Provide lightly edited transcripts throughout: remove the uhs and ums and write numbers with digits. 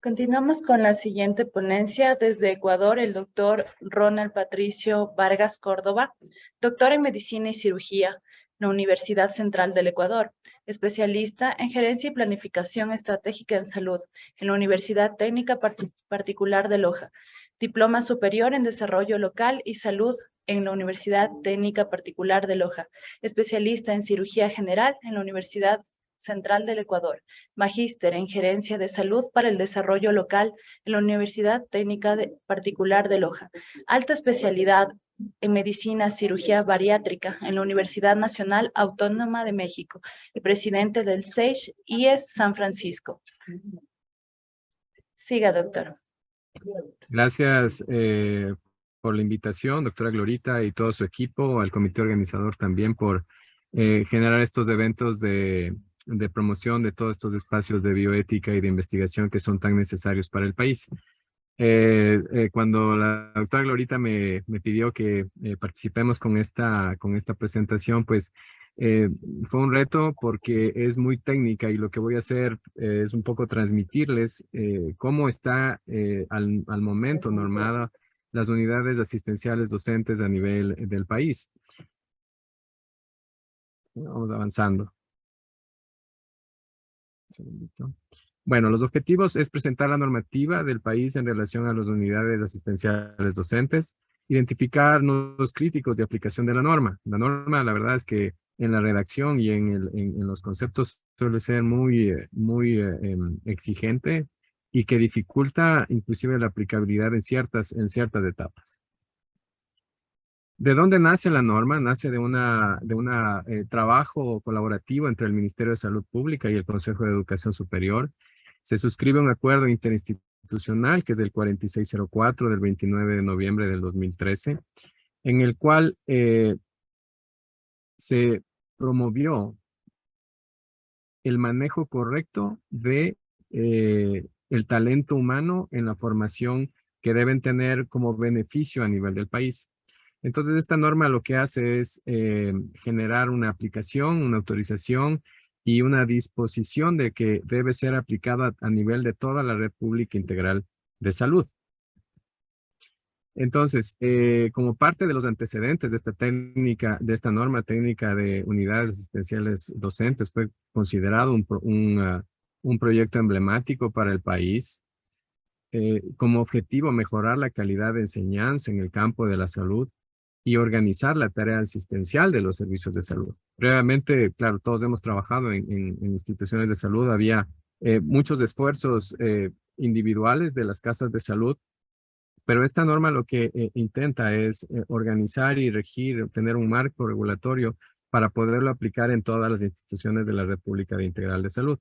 Continuamos con la siguiente ponencia. Desde Ecuador, el doctor Ronald Patricio Vargas Córdoba, doctor en Medicina y Cirugía, en la Universidad Central del Ecuador, especialista en Gerencia y Planificación Estratégica en Salud, en la Universidad Técnica Particular de Loja, diploma superior en Desarrollo Local y Salud en la Universidad Técnica Particular de Loja, especialista en Cirugía General en la Universidad Central del Ecuador, magíster en Gerencia de Salud para el Desarrollo Local en la Universidad Técnica Particular de Loja, alta especialidad en Medicina Cirugía Bariátrica en la Universidad Nacional Autónoma de México y presidente del SAGE IES San Francisco. Siga, doctor. Gracias por la invitación, doctora Glorita, y todo su equipo, al comité organizador también por generar estos eventos de promoción de todos estos espacios de bioética y de investigación que son tan necesarios para el país. Cuando la doctora Glorita me pidió que participemos con esta presentación, pues fue un reto porque es muy técnica y lo que voy a hacer es un poco transmitirles cómo está al momento normada las unidades asistenciales docentes a nivel del país. Vamos avanzando. Un segundito. Bueno, los objetivos es presentar la normativa del país en relación a las unidades asistenciales docentes, identificar nudos críticos de aplicación de la norma. La norma, la verdad es que en la redacción y en los conceptos suele ser muy exigente y que dificulta inclusive la aplicabilidad en ciertas etapas. ¿De dónde nace la norma? Nace de un trabajo colaborativo entre el Ministerio de Salud Pública y el Consejo de Educación Superior. Se suscribe un acuerdo interinstitucional, que es del 4604 del 29 de noviembre del 2013, en el cual se promovió el manejo correcto de el talento humano en la formación que deben tener como beneficio a nivel del país. Entonces, esta norma lo que hace es generar una aplicación, una autorización y una disposición de que debe ser aplicada a nivel de toda la red pública integral de salud. Entonces, como parte de los antecedentes de esta norma técnica de unidades asistenciales docentes, fue considerado un proyecto emblemático para el país, como objetivo mejorar la calidad de enseñanza en el campo de la salud y organizar la tarea asistencial de los servicios de salud. Previamente, claro, todos hemos trabajado en instituciones de salud, había muchos esfuerzos individuales de las casas de salud, pero esta norma lo que intenta es organizar y regir, tener un marco regulatorio para poderlo aplicar en todas las instituciones de la Red Pública Integral de Salud.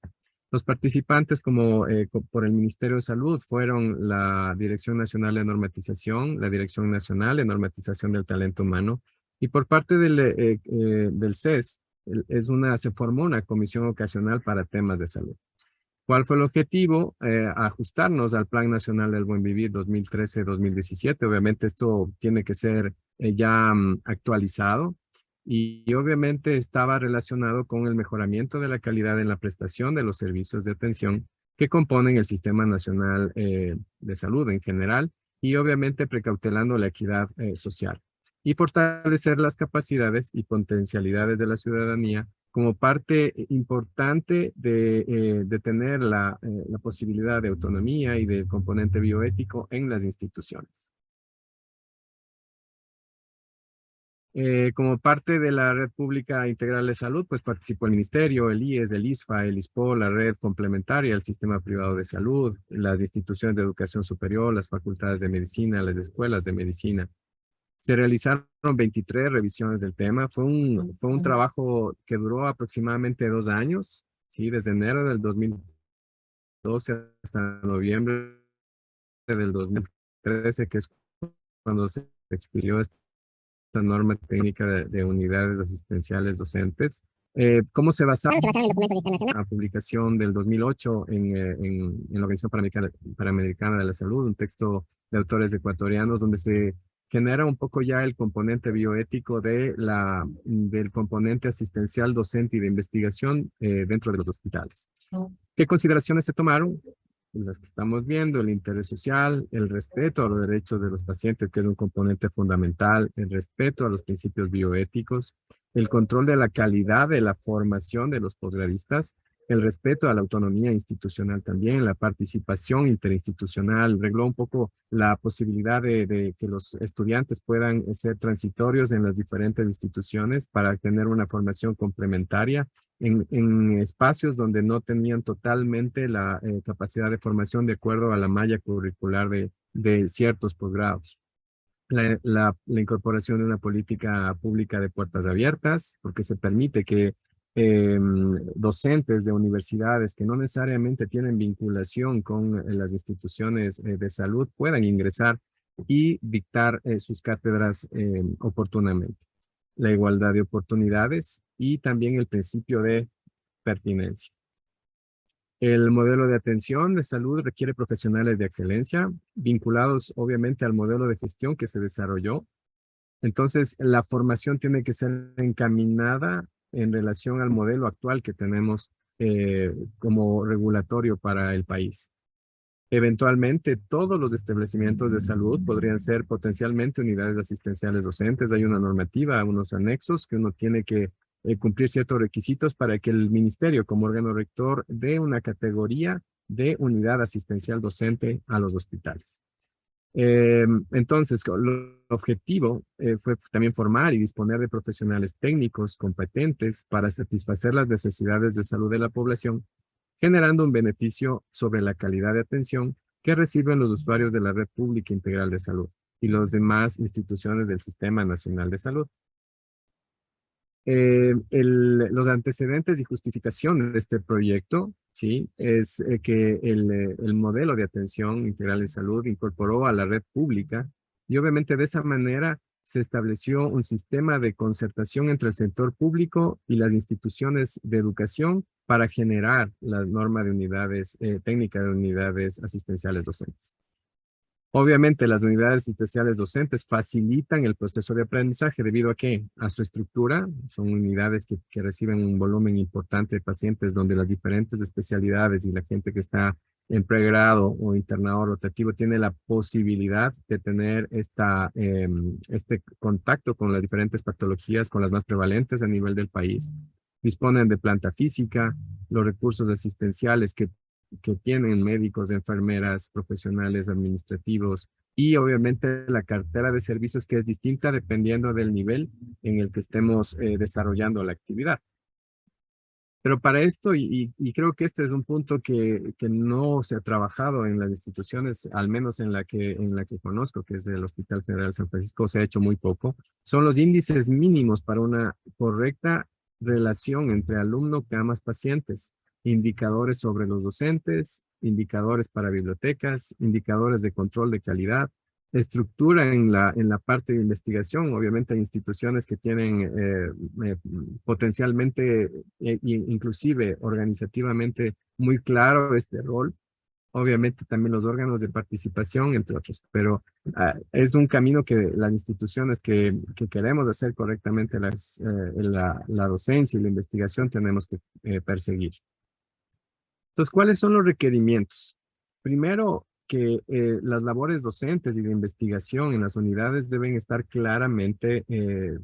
Los participantes por el Ministerio de Salud fueron la Dirección Nacional de Normatización, la Dirección Nacional de Normatización del Talento Humano, y por parte del CES se formó una comisión ocasional para temas de salud. ¿Cuál fue el objetivo? Ajustarnos al Plan Nacional del Buen Vivir 2013-2017. Obviamente esto tiene que ser ya actualizado y obviamente estaba relacionado con el mejoramiento de la calidad en la prestación de los servicios de atención que componen el Sistema Nacional de Salud en general y obviamente precautelando la equidad social y fortalecer las capacidades y potencialidades de la ciudadanía como parte importante de tener la posibilidad de autonomía y del componente bioético en las instituciones. Como parte de la Red Pública Integral de Salud, pues participó el Ministerio, el IES, el ISFA, el ISPO, la red complementaria, el Sistema Privado de Salud, las instituciones de educación superior, las facultades de medicina, las escuelas de medicina. Se realizaron 23 revisiones del tema. Fue un trabajo que duró aproximadamente 2 años, ¿sí? Desde enero del 2012 hasta noviembre del 2013, que es cuando se expidió esta norma técnica de unidades asistenciales docentes. ¿Cómo se basaba? En el documento internacional. La publicación del 2008 en la Organización Panamericana de la Salud, un texto de autores ecuatorianos donde se genera un poco ya el componente bioético del componente asistencial docente y de investigación dentro de los hospitales. ¿Qué consideraciones se tomaron? las que estamos viendo, el interés social, el respeto a los derechos de los pacientes, que es un componente fundamental, el respeto a los principios bioéticos, el control de la calidad de la formación de los posgradistas, el respeto a la autonomía institucional también, la participación interinstitucional, regló un poco la posibilidad de que los estudiantes puedan ser transitorios en las diferentes instituciones para tener una formación complementaria en espacios donde no tenían totalmente la capacidad de formación de acuerdo a la malla curricular de ciertos posgrados. La incorporación de una política pública de puertas abiertas, porque se permite que docentes de universidades que no necesariamente tienen vinculación con las instituciones de salud puedan ingresar y dictar sus cátedras oportunamente. La igualdad de oportunidades y también el principio de pertinencia. El modelo de atención de salud requiere profesionales de excelencia, vinculados obviamente al modelo de gestión que se desarrolló. Entonces, la formación tiene que ser encaminada en relación al modelo actual que tenemos como regulatorio para el país. Eventualmente, todos los establecimientos de salud podrían ser potencialmente unidades asistenciales docentes. Hay una normativa, unos anexos que uno tiene que cumplir ciertos requisitos para que el ministerio, como órgano rector, dé una categoría de unidad asistencial docente a los hospitales. Entonces, el objetivo fue también formar y disponer de profesionales técnicos competentes para satisfacer las necesidades de salud de la población, generando un beneficio sobre la calidad de atención que reciben los usuarios de la Red Pública Integral de Salud y las demás instituciones del Sistema Nacional de Salud. Los antecedentes y justificación de este proyecto, ¿sí? Es que el modelo de atención integral de salud incorporó a la red pública y obviamente de esa manera se estableció un sistema de concertación entre el sector público y las instituciones de educación para generar la norma de unidades, técnica de unidades asistenciales docentes. Obviamente, las unidades asistenciales docentes facilitan el proceso de aprendizaje debido a que a su estructura son unidades que reciben un volumen importante de pacientes donde las diferentes especialidades y la gente que está en pregrado o internado rotativo tiene la posibilidad de tener este contacto con las diferentes patologías, con las más prevalentes a nivel del país. Disponen de planta física, los recursos asistenciales que tienen médicos, enfermeras, profesionales administrativos y obviamente la cartera de servicios que es distinta dependiendo del nivel en el que estemos desarrollando la actividad. Pero para esto, y creo que este es un punto que no se ha trabajado en las instituciones, al menos en la que conozco, que es el Hospital General San Francisco, se ha hecho muy poco, son los índices mínimos para una correcta relación entre alumno, camas, pacientes, indicadores sobre los docentes, indicadores para bibliotecas, indicadores de control de calidad, estructura en la parte de investigación. Obviamente hay instituciones que tienen potencialmente, inclusive organizativamente, muy claro este rol. Obviamente también los órganos de participación, entre otros. Pero es un camino que las instituciones que queremos hacer correctamente la docencia y la investigación tenemos que perseguir. Entonces, ¿cuáles son los requerimientos? Primero, que las labores docentes y de investigación en las unidades deben estar claramente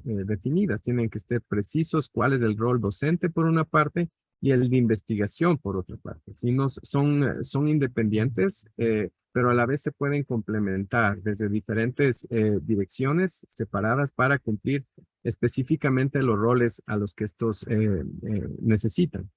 definidas. Tienen que estar precisos cuál es el rol docente por una parte y el de investigación por otra parte. Si no, son independientes, pero a la vez se pueden complementar desde diferentes direcciones separadas para cumplir específicamente los roles a los que estos necesitan.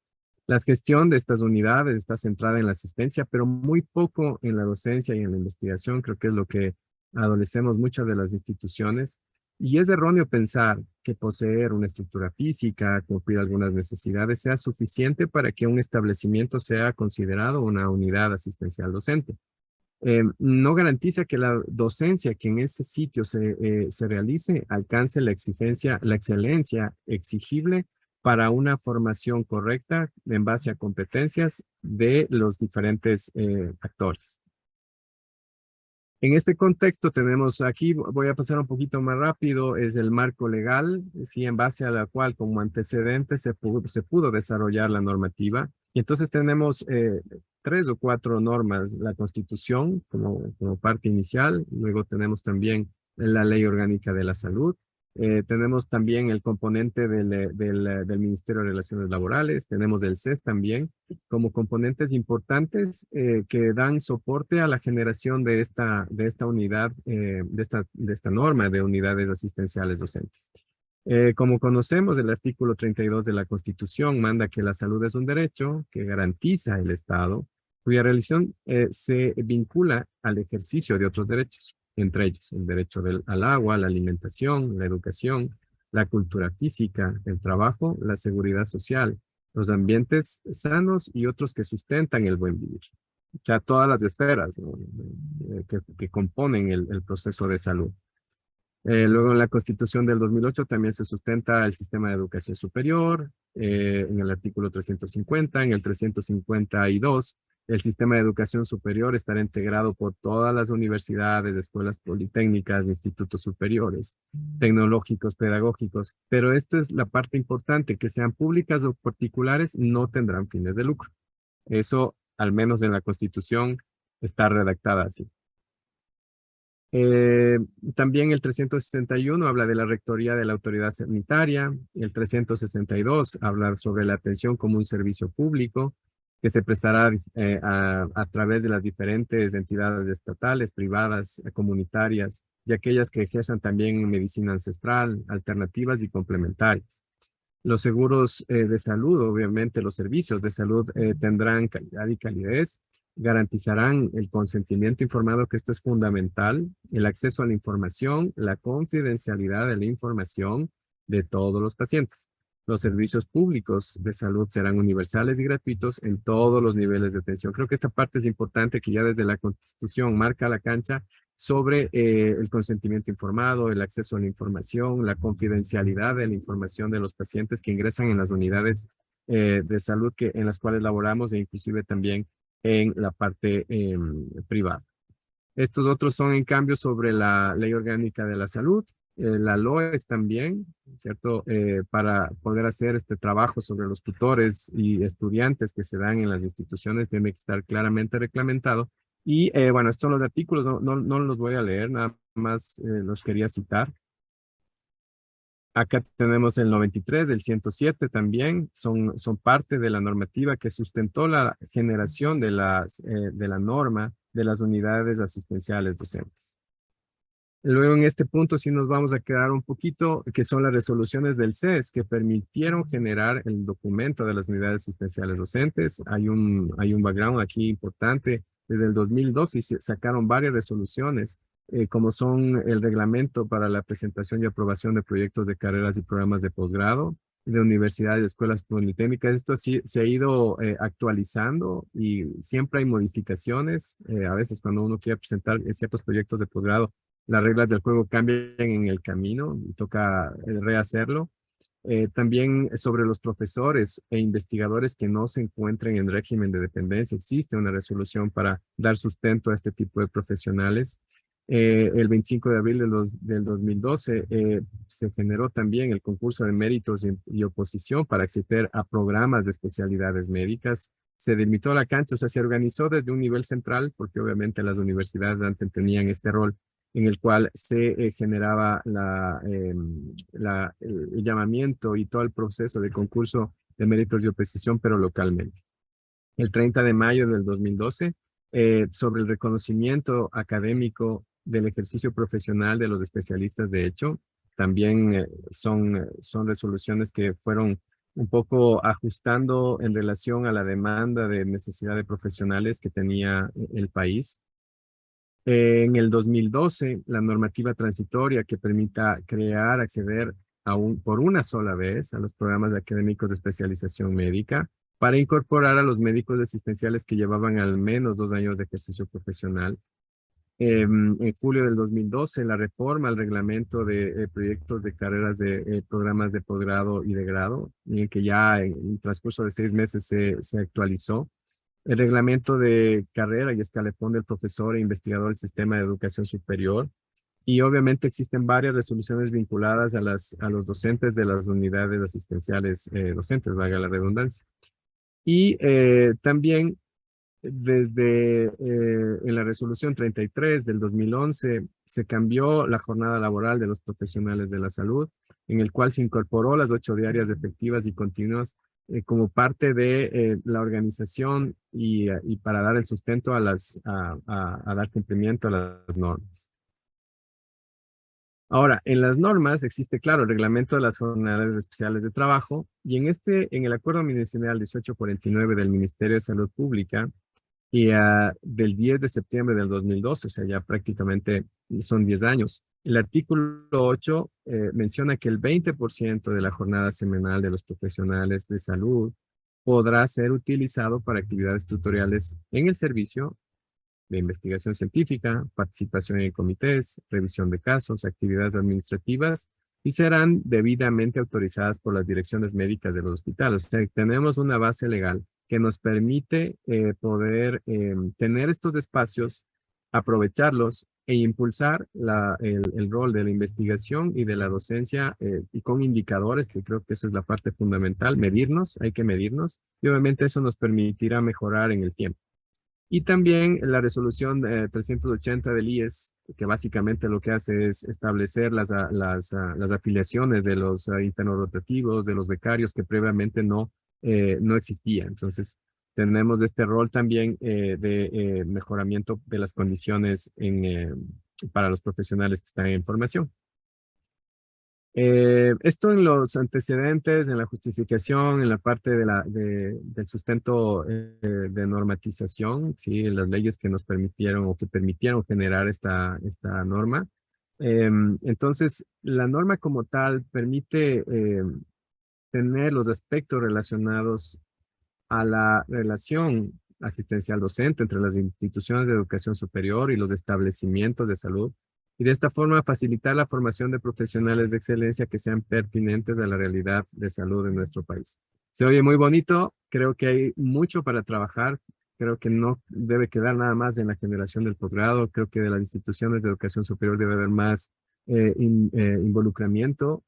La gestión de estas unidades está centrada en la asistencia, pero muy poco en la docencia y en la investigación. Creo que es lo que adolecemos muchas de las instituciones. Y es erróneo pensar que poseer una estructura física, cumplir algunas necesidades, sea suficiente para que un establecimiento sea considerado una unidad asistencial docente. No garantiza que la docencia que en ese sitio se realice alcance la excelencia exigible para una formación correcta en base a competencias de los diferentes actores. En este contexto tenemos aquí, voy a pasar un poquito más rápido, es el marco legal, sí, en base a la cual como antecedente se pudo desarrollar la normativa. Y entonces tenemos 3 o 4 normas, la Constitución como parte inicial, luego tenemos también la Ley Orgánica de la Salud, tenemos también el componente del Ministerio de Relaciones Laborales, tenemos el CES también, como componentes importantes que dan soporte a la generación de esta unidad, de esta norma de unidades asistenciales docentes. Como conocemos, el artículo 32 de la Constitución manda que la salud es un derecho que garantiza el Estado, cuya realización se vincula al ejercicio de otros derechos, entre ellos el derecho al agua, la alimentación, la educación, la cultura física, el trabajo, la seguridad social, los ambientes sanos y otros que sustentan el buen vivir. O sea, todas las esferas, ¿no? que componen el proceso de salud. Luego en la Constitución del 2008 también se sustenta el sistema de educación superior, en el artículo 350, en el 352, el sistema de educación superior estará integrado por todas las universidades, escuelas politécnicas, institutos superiores, tecnológicos, pedagógicos, pero esta es la parte importante, que sean públicas o particulares, no tendrán fines de lucro. Eso, al menos en la Constitución, está redactada así. Eh, También el 361 habla de la rectoría de la autoridad sanitaria. El 362 habla sobre la atención como un servicio público que se prestará a través de las diferentes entidades estatales, privadas, comunitarias y aquellas que ejerzan también medicina ancestral, alternativas y complementarias. Los seguros de salud, obviamente los servicios de salud tendrán calidad y calidez, garantizarán el consentimiento informado, que esto es fundamental, el acceso a la información, la confidencialidad de la información de todos los pacientes. Los servicios públicos de salud serán universales y gratuitos en todos los niveles de atención. Creo que esta parte es importante, que ya desde la Constitución marca la cancha sobre el consentimiento informado, el acceso a la información, la confidencialidad de la información de los pacientes que ingresan en las unidades de salud en las cuales laboramos, e inclusive también en la parte privada. Estos otros son, en cambio, sobre la Ley Orgánica de la Salud, la LOES también, ¿cierto? Para poder hacer este trabajo sobre los tutores y estudiantes que se dan en las instituciones, tiene que estar claramente reglamentado. Y bueno, estos son los artículos, no los voy a leer, nada más los quería citar. Acá tenemos el 93, el 107 también, son parte de la normativa que sustentó la generación de la norma de las unidades asistenciales docentes. Luego en este punto sí nos vamos a quedar un poquito, que son las resoluciones del CES que permitieron generar el documento de las unidades asistenciales docentes. Hay un background aquí importante. Desde el 2012 se sacaron varias resoluciones, como son el reglamento para la presentación y aprobación de proyectos de carreras y programas de posgrado, de universidades y escuelas politécnicas. Esto sí se ha ido actualizando y siempre hay modificaciones. A veces cuando uno quiere presentar ciertos proyectos de posgrado, las reglas del juego cambian en el camino y toca rehacerlo. También sobre los profesores e investigadores que no se encuentren en régimen de dependencia, existe una resolución para dar sustento a este tipo de profesionales. El 25 de abril del 2012 se generó también el concurso de méritos y oposición para acceder a programas de especialidades médicas. Se delimitó la cancha, o sea, se organizó desde un nivel central, porque obviamente las universidades antes tenían este rol en el cual se generaba el llamamiento y todo el proceso de concurso de méritos y oposición, pero localmente. El 30 de mayo del 2012, sobre el reconocimiento académico del ejercicio profesional de los especialistas de hecho, también son resoluciones que fueron un poco ajustando en relación a la demanda de necesidad de profesionales que tenía el país. En el 2012, la normativa transitoria que permita acceder por una sola vez a los programas académicos de especialización médica para incorporar a los médicos asistenciales que llevaban al menos 2 años de ejercicio profesional. En julio del 2012, la reforma al reglamento de proyectos de carreras de programas de posgrado y de grado, en el que ya en el transcurso de 6 meses se actualizó. El reglamento de carrera y escalafón del profesor e investigador del sistema de educación superior. Y obviamente existen varias resoluciones vinculadas a los docentes de las unidades asistenciales docentes, valga la redundancia. Y también desde en la resolución 33 del 2011 se cambió la jornada laboral de los profesionales de la salud, en el cual se incorporó las 8 diarias efectivas y continuas como parte de la organización y para dar el sustento a a dar cumplimiento a las normas. Ahora, en las normas existe, claro, el reglamento de las jornadas especiales de trabajo y en el acuerdo ministerial 1849 del Ministerio de Salud Pública y del 10 de septiembre del 2012, o sea, ya prácticamente son 10 años. El artículo 8 menciona que el 20% de la jornada semanal de los profesionales de salud podrá ser utilizado para actividades tutoriales en el servicio de investigación científica, participación en comités, revisión de casos, actividades administrativas y serán debidamente autorizadas por las direcciones médicas de los hospitales. O sea, tenemos una base legal que nos permite poder tener estos espacios, aprovecharlos e impulsar el rol de la investigación y de la docencia y con indicadores, que creo que eso es la parte fundamental, medirnos, hay que medirnos y obviamente eso nos permitirá mejorar en el tiempo. Y también la resolución 380 del IES, que básicamente lo que hace es establecer las afiliaciones de los internos rotativos, de los becarios que previamente no existían. Entonces, tenemos este rol también de mejoramiento de las condiciones para los profesionales que están en formación. Esto en los antecedentes, en la justificación, en la parte del sustento de normatización, ¿sí? Las leyes que nos permitieron o que permitieron generar esta norma. Entonces, la norma como tal permite tener los aspectos relacionados a la relación asistencial docente entre las instituciones de educación superior y los establecimientos de salud, y de esta forma facilitar la formación de profesionales de excelencia que sean pertinentes a la realidad de salud en nuestro país. Se oye muy bonito, creo que hay mucho para trabajar, creo que no debe quedar nada más en la generación del posgrado, creo que de las instituciones de educación superior debe haber más involucramiento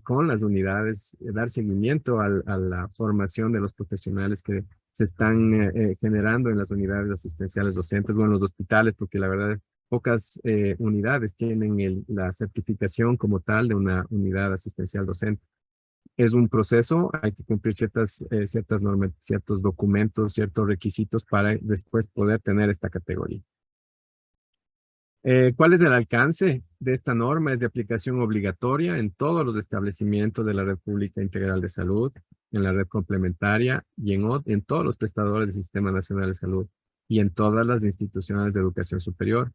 con las unidades, dar seguimiento a la formación de los profesionales que se están generando en las unidades asistenciales docentes o en los hospitales, porque la verdad pocas unidades tienen la certificación como tal de una unidad asistencial docente. Es un proceso, hay que cumplir ciertas normas, ciertos documentos, ciertos requisitos para después poder tener esta categoría. ¿Cuál es el alcance de esta norma? Es de aplicación obligatoria en todos los establecimientos de la Red Pública Integral de Salud, en la red complementaria y en todos los prestadores del Sistema Nacional de Salud y en todas las instituciones de educación superior.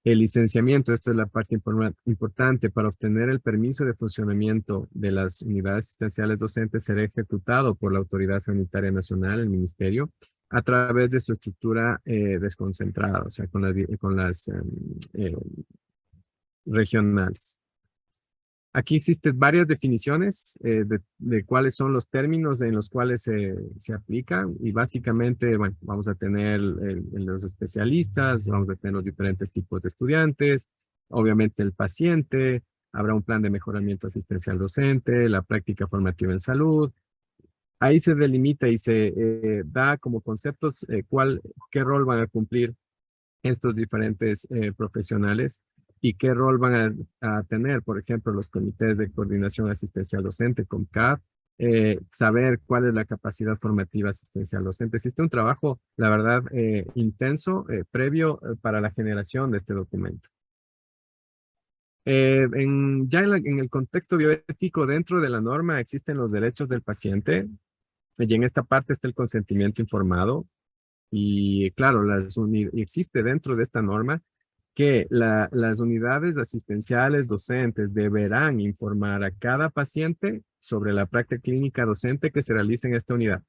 El licenciamiento, esta es la parte importante, para obtener el permiso de funcionamiento de las unidades asistenciales docentes será ejecutado por la Autoridad Sanitaria Nacional, el Ministerio, a través de su estructura desconcentrada, o sea, con las regionales. Aquí existen varias definiciones de cuáles son los términos en los cuales se aplican y básicamente, bueno, vamos a tener los especialistas, vamos a tener los diferentes tipos de estudiantes, obviamente el paciente, habrá un plan de mejoramiento asistencial docente, la práctica formativa en salud. Ahí se delimita y se da como conceptos qué rol van a cumplir estos diferentes profesionales y qué rol van a tener, por ejemplo, los comités de coordinación asistencial docente, COMCAD, saber cuál es la capacidad formativa asistencial docente. Existe un trabajo, la verdad, intenso, previo para la generación de este documento. Ya en el contexto bioético, dentro de la norma existen los derechos del paciente, y en esta parte está el consentimiento informado, y claro, existe dentro de esta norma que las unidades asistenciales docentes deberán informar a cada paciente sobre la práctica clínica docente que se realice en esta unidad.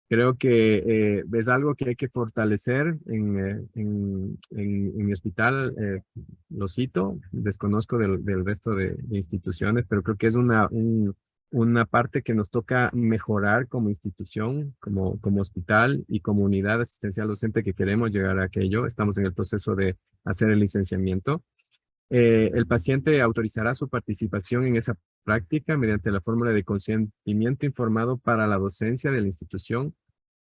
Creo que es algo que hay que fortalecer en mi hospital, lo cito, desconozco del resto de instituciones, pero creo que es una parte que nos toca mejorar como institución, como hospital y como unidad asistencial docente que queremos llegar a aquello. Estamos en el proceso de hacer el licenciamiento. El paciente autorizará su participación en esa práctica mediante la fórmula de consentimiento informado para la docencia de la institución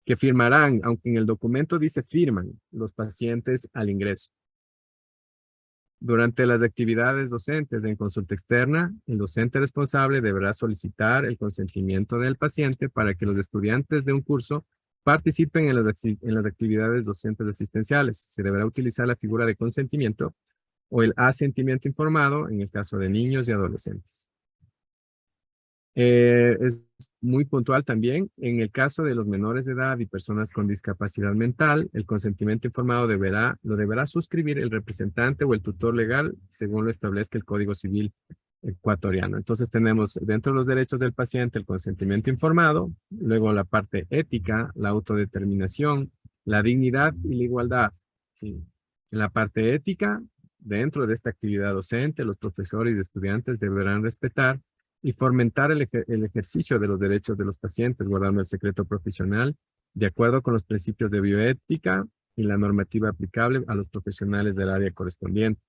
que firmarán, aunque en el documento dice firman, los pacientes al ingreso. Durante las actividades docentes en consulta externa, el docente responsable deberá solicitar el consentimiento del paciente para que los estudiantes de un curso participen en las actividades docentes asistenciales. Se deberá utilizar la figura de consentimiento o el asentimiento informado en el caso de niños y adolescentes. Es muy puntual también, en el caso de los menores de edad y personas con discapacidad mental, el consentimiento informado lo deberá suscribir el representante o el tutor legal según lo establezca el Código Civil ecuatoriano. Entonces tenemos dentro de los derechos del paciente el consentimiento informado, luego la parte ética, la autodeterminación, la dignidad y la igualdad. ¿Sí? En la parte ética, dentro de esta actividad docente, los profesores y estudiantes deberán respetar y fomentar el ejercicio de los derechos de los pacientes, guardando el secreto profesional, de acuerdo con los principios de bioética y la normativa aplicable a los profesionales del área correspondiente.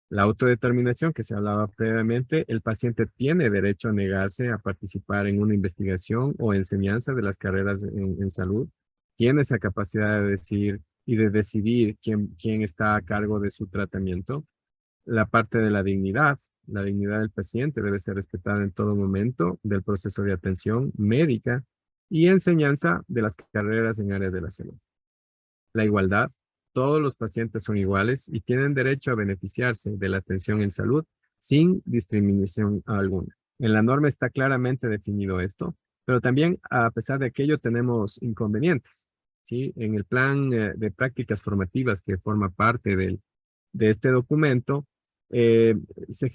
La autodeterminación que se hablaba previamente, el paciente tiene derecho a negarse a participar en una investigación o enseñanza de las carreras en salud, tiene esa capacidad de decir y de decidir quién está a cargo de su tratamiento. La parte de la dignidad del paciente debe ser respetada en todo momento del proceso de atención médica y enseñanza de las carreras en áreas de la salud. La igualdad, todos los pacientes son iguales y tienen derecho a beneficiarse de la atención en salud sin discriminación alguna. En la norma está claramente definido esto, pero también a pesar de aquello tenemos inconvenientes. ¿Sí? En el plan de prácticas formativas que forma parte de este documento, se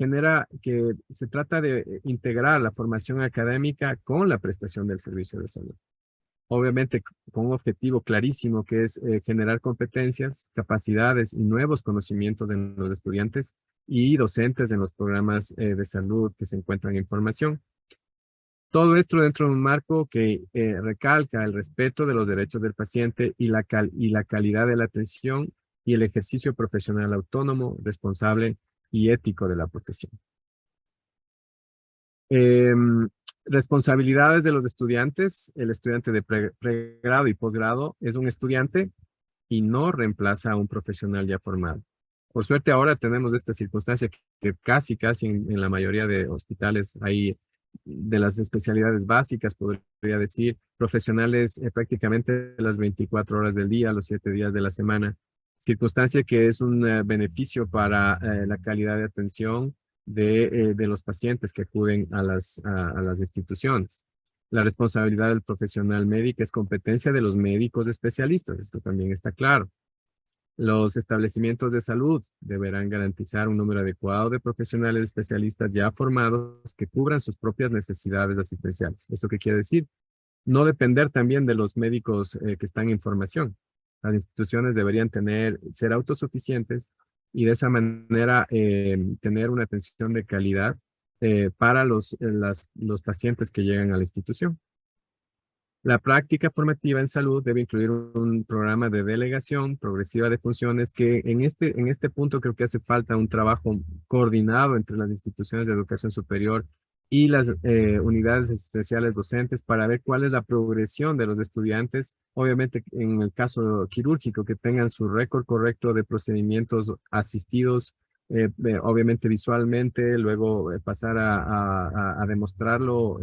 trata de integrar la formación académica con la prestación del servicio de salud. Obviamente con un objetivo clarísimo que es generar competencias, capacidades y nuevos conocimientos en los estudiantes y docentes en los programas de salud que se encuentran en formación. Todo esto dentro de un marco que recalca el respeto de los derechos del paciente y la calidad de la atención y el ejercicio profesional autónomo, responsable y ético de la profesión. Responsabilidades de los estudiantes. El estudiante de pregrado y posgrado es un estudiante y no reemplaza a un profesional ya formado. Por suerte ahora tenemos esta circunstancia que casi en la mayoría de hospitales hay de las especialidades básicas, podría decir, profesionales prácticamente las 24 horas del día, los 7 días de la semana. Circunstancia que es un beneficio para la calidad de atención de los pacientes que acuden a las instituciones. La responsabilidad del profesional médico es competencia de los médicos especialistas, esto también está claro. Los establecimientos de salud deberán garantizar un número adecuado de profesionales especialistas ya formados que cubran sus propias necesidades asistenciales. ¿Esto qué quiere decir? No depender también de los médicos que están en formación. Las instituciones deberían ser autosuficientes y de esa manera tener una atención de calidad para los pacientes que llegan a la institución. La práctica formativa en salud debe incluir un programa de delegación progresiva de funciones que en este punto creo que hace falta un trabajo coordinado entre las instituciones de educación superior y las unidades asistenciales docentes para ver cuál es la progresión de los estudiantes, obviamente en el caso quirúrgico, que tengan su récord correcto de procedimientos asistidos, obviamente visualmente, luego pasar a demostrarlo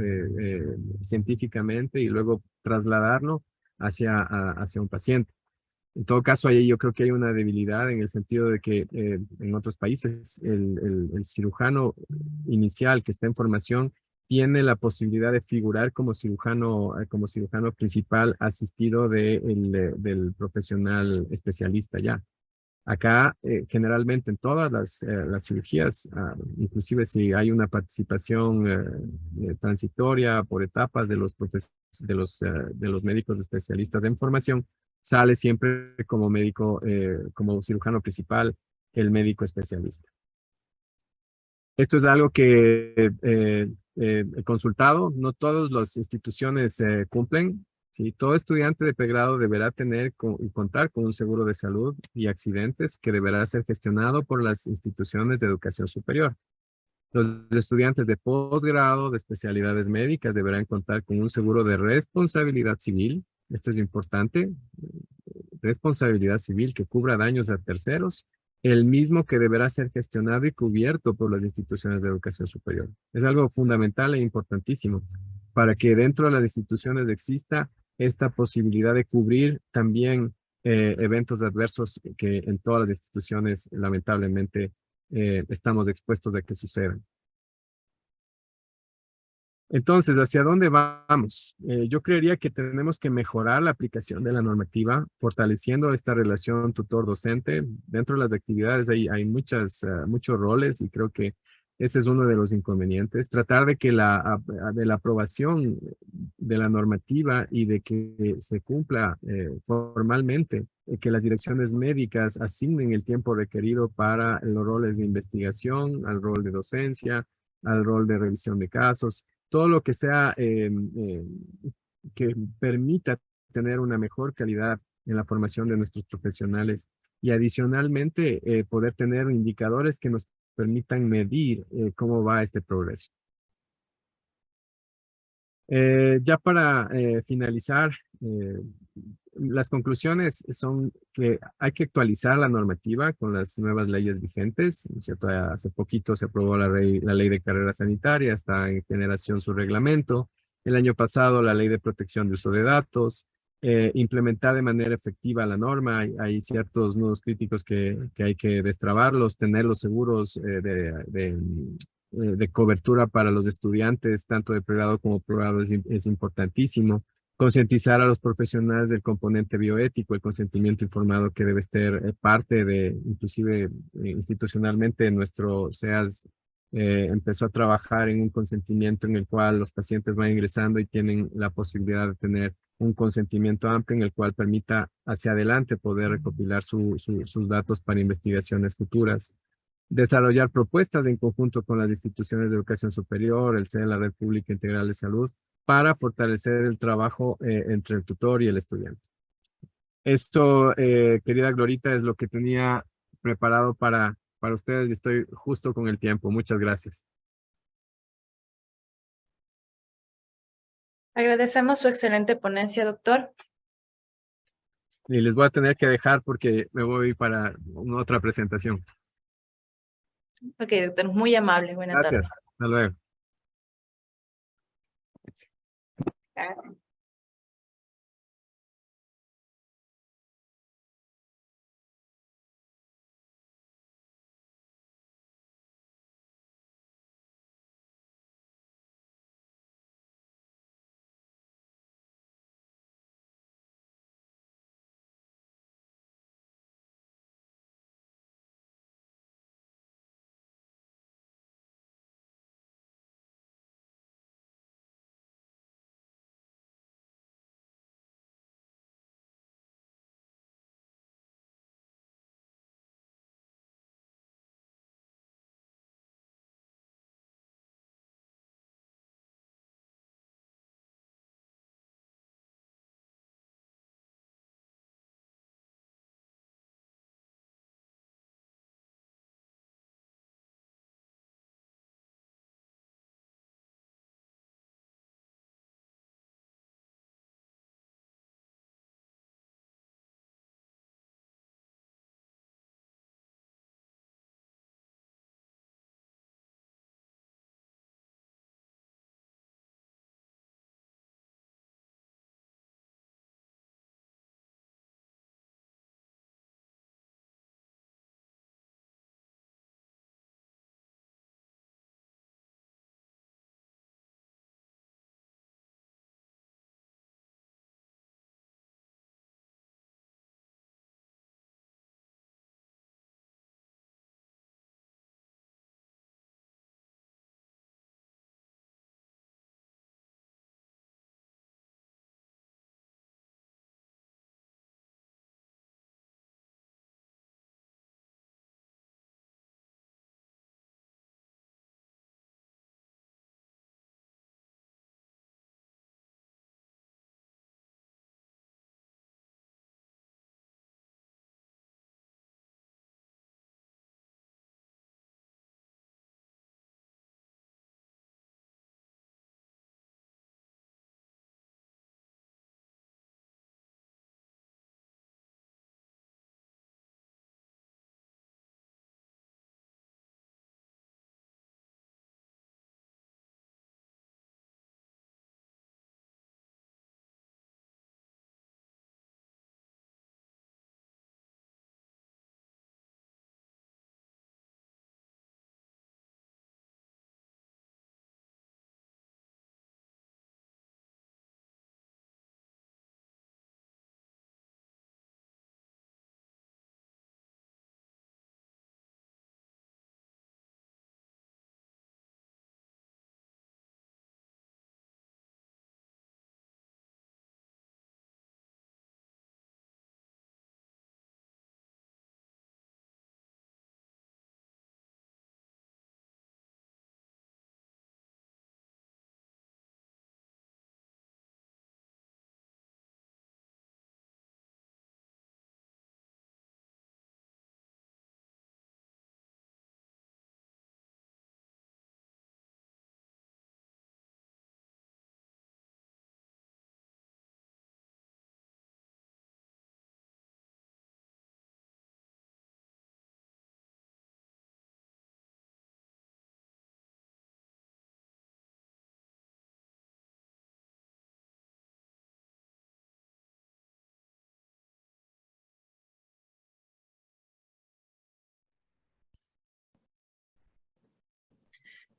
científicamente y luego trasladarlo hacia un paciente. En todo caso, ahí yo creo que hay una debilidad en el sentido de que en otros países el cirujano inicial que está en formación tiene la posibilidad de figurar como cirujano principal asistido del profesional especialista ya. Acá, generalmente en todas las cirugías, inclusive si hay una participación transitoria por etapas de los médicos especialistas en formación, sale siempre como médico, como cirujano principal, el médico especialista. Esto es algo que he consultado, no todas las instituciones cumplen. ¿Sí? Todo estudiante de pregrado deberá y contar con un seguro de salud y accidentes que deberá ser gestionado por las instituciones de educación superior. Los estudiantes de posgrado de especialidades médicas deberán contar con un seguro de responsabilidad civil. Esto es importante, responsabilidad civil que cubra daños a terceros, el mismo que deberá ser gestionado y cubierto por las instituciones de educación superior. Es algo fundamental e importantísimo para que dentro de las instituciones exista esta posibilidad de cubrir también eventos adversos que en todas las instituciones lamentablemente estamos expuestos a que sucedan. Entonces, ¿hacia dónde vamos? Yo creería que tenemos que mejorar la aplicación de la normativa, fortaleciendo esta relación tutor-docente. Dentro de las actividades hay muchos roles y creo que ese es uno de los inconvenientes. Tratar de que de la aprobación de la normativa y de que se cumpla formalmente, que las direcciones médicas asignen el tiempo requerido para los roles de investigación, al rol de docencia, al rol de revisión de casos, todo lo que sea que permita tener una mejor calidad en la formación de nuestros profesionales y adicionalmente poder tener indicadores que nos permitan medir cómo va este progreso. Ya para finalizar, las conclusiones son que hay que actualizar la normativa con las nuevas leyes vigentes, ¿cierto? Hace poquito se aprobó la ley de carrera sanitaria, está en generación su reglamento. El año pasado la ley de protección de uso de datos, implementar de manera efectiva la norma. Hay ciertos nudos críticos que hay que destrabarlos, tener los seguros de cobertura para los estudiantes, tanto de pregrado como posgrado, es importantísimo. Concientizar a los profesionales del componente bioético, el consentimiento informado que debe ser parte de, inclusive institucionalmente, nuestro SEAS empezó a trabajar en un consentimiento en el cual los pacientes van ingresando y tienen la posibilidad de tener un consentimiento amplio en el cual permita hacia adelante poder recopilar sus datos para investigaciones futuras. Desarrollar propuestas en conjunto con las instituciones de educación superior, el CEE, la Red Pública Integral de Salud, para fortalecer el trabajo entre el tutor y el estudiante. Esto, querida Glorita, es lo que tenía preparado para ustedes y estoy justo con el tiempo. Muchas gracias. Agradecemos su excelente ponencia, doctor. Y les voy a tener que dejar porque me voy para otra presentación. Ok, doctor, muy amable. Buena tarde. Gracias. Hasta luego. Gracias.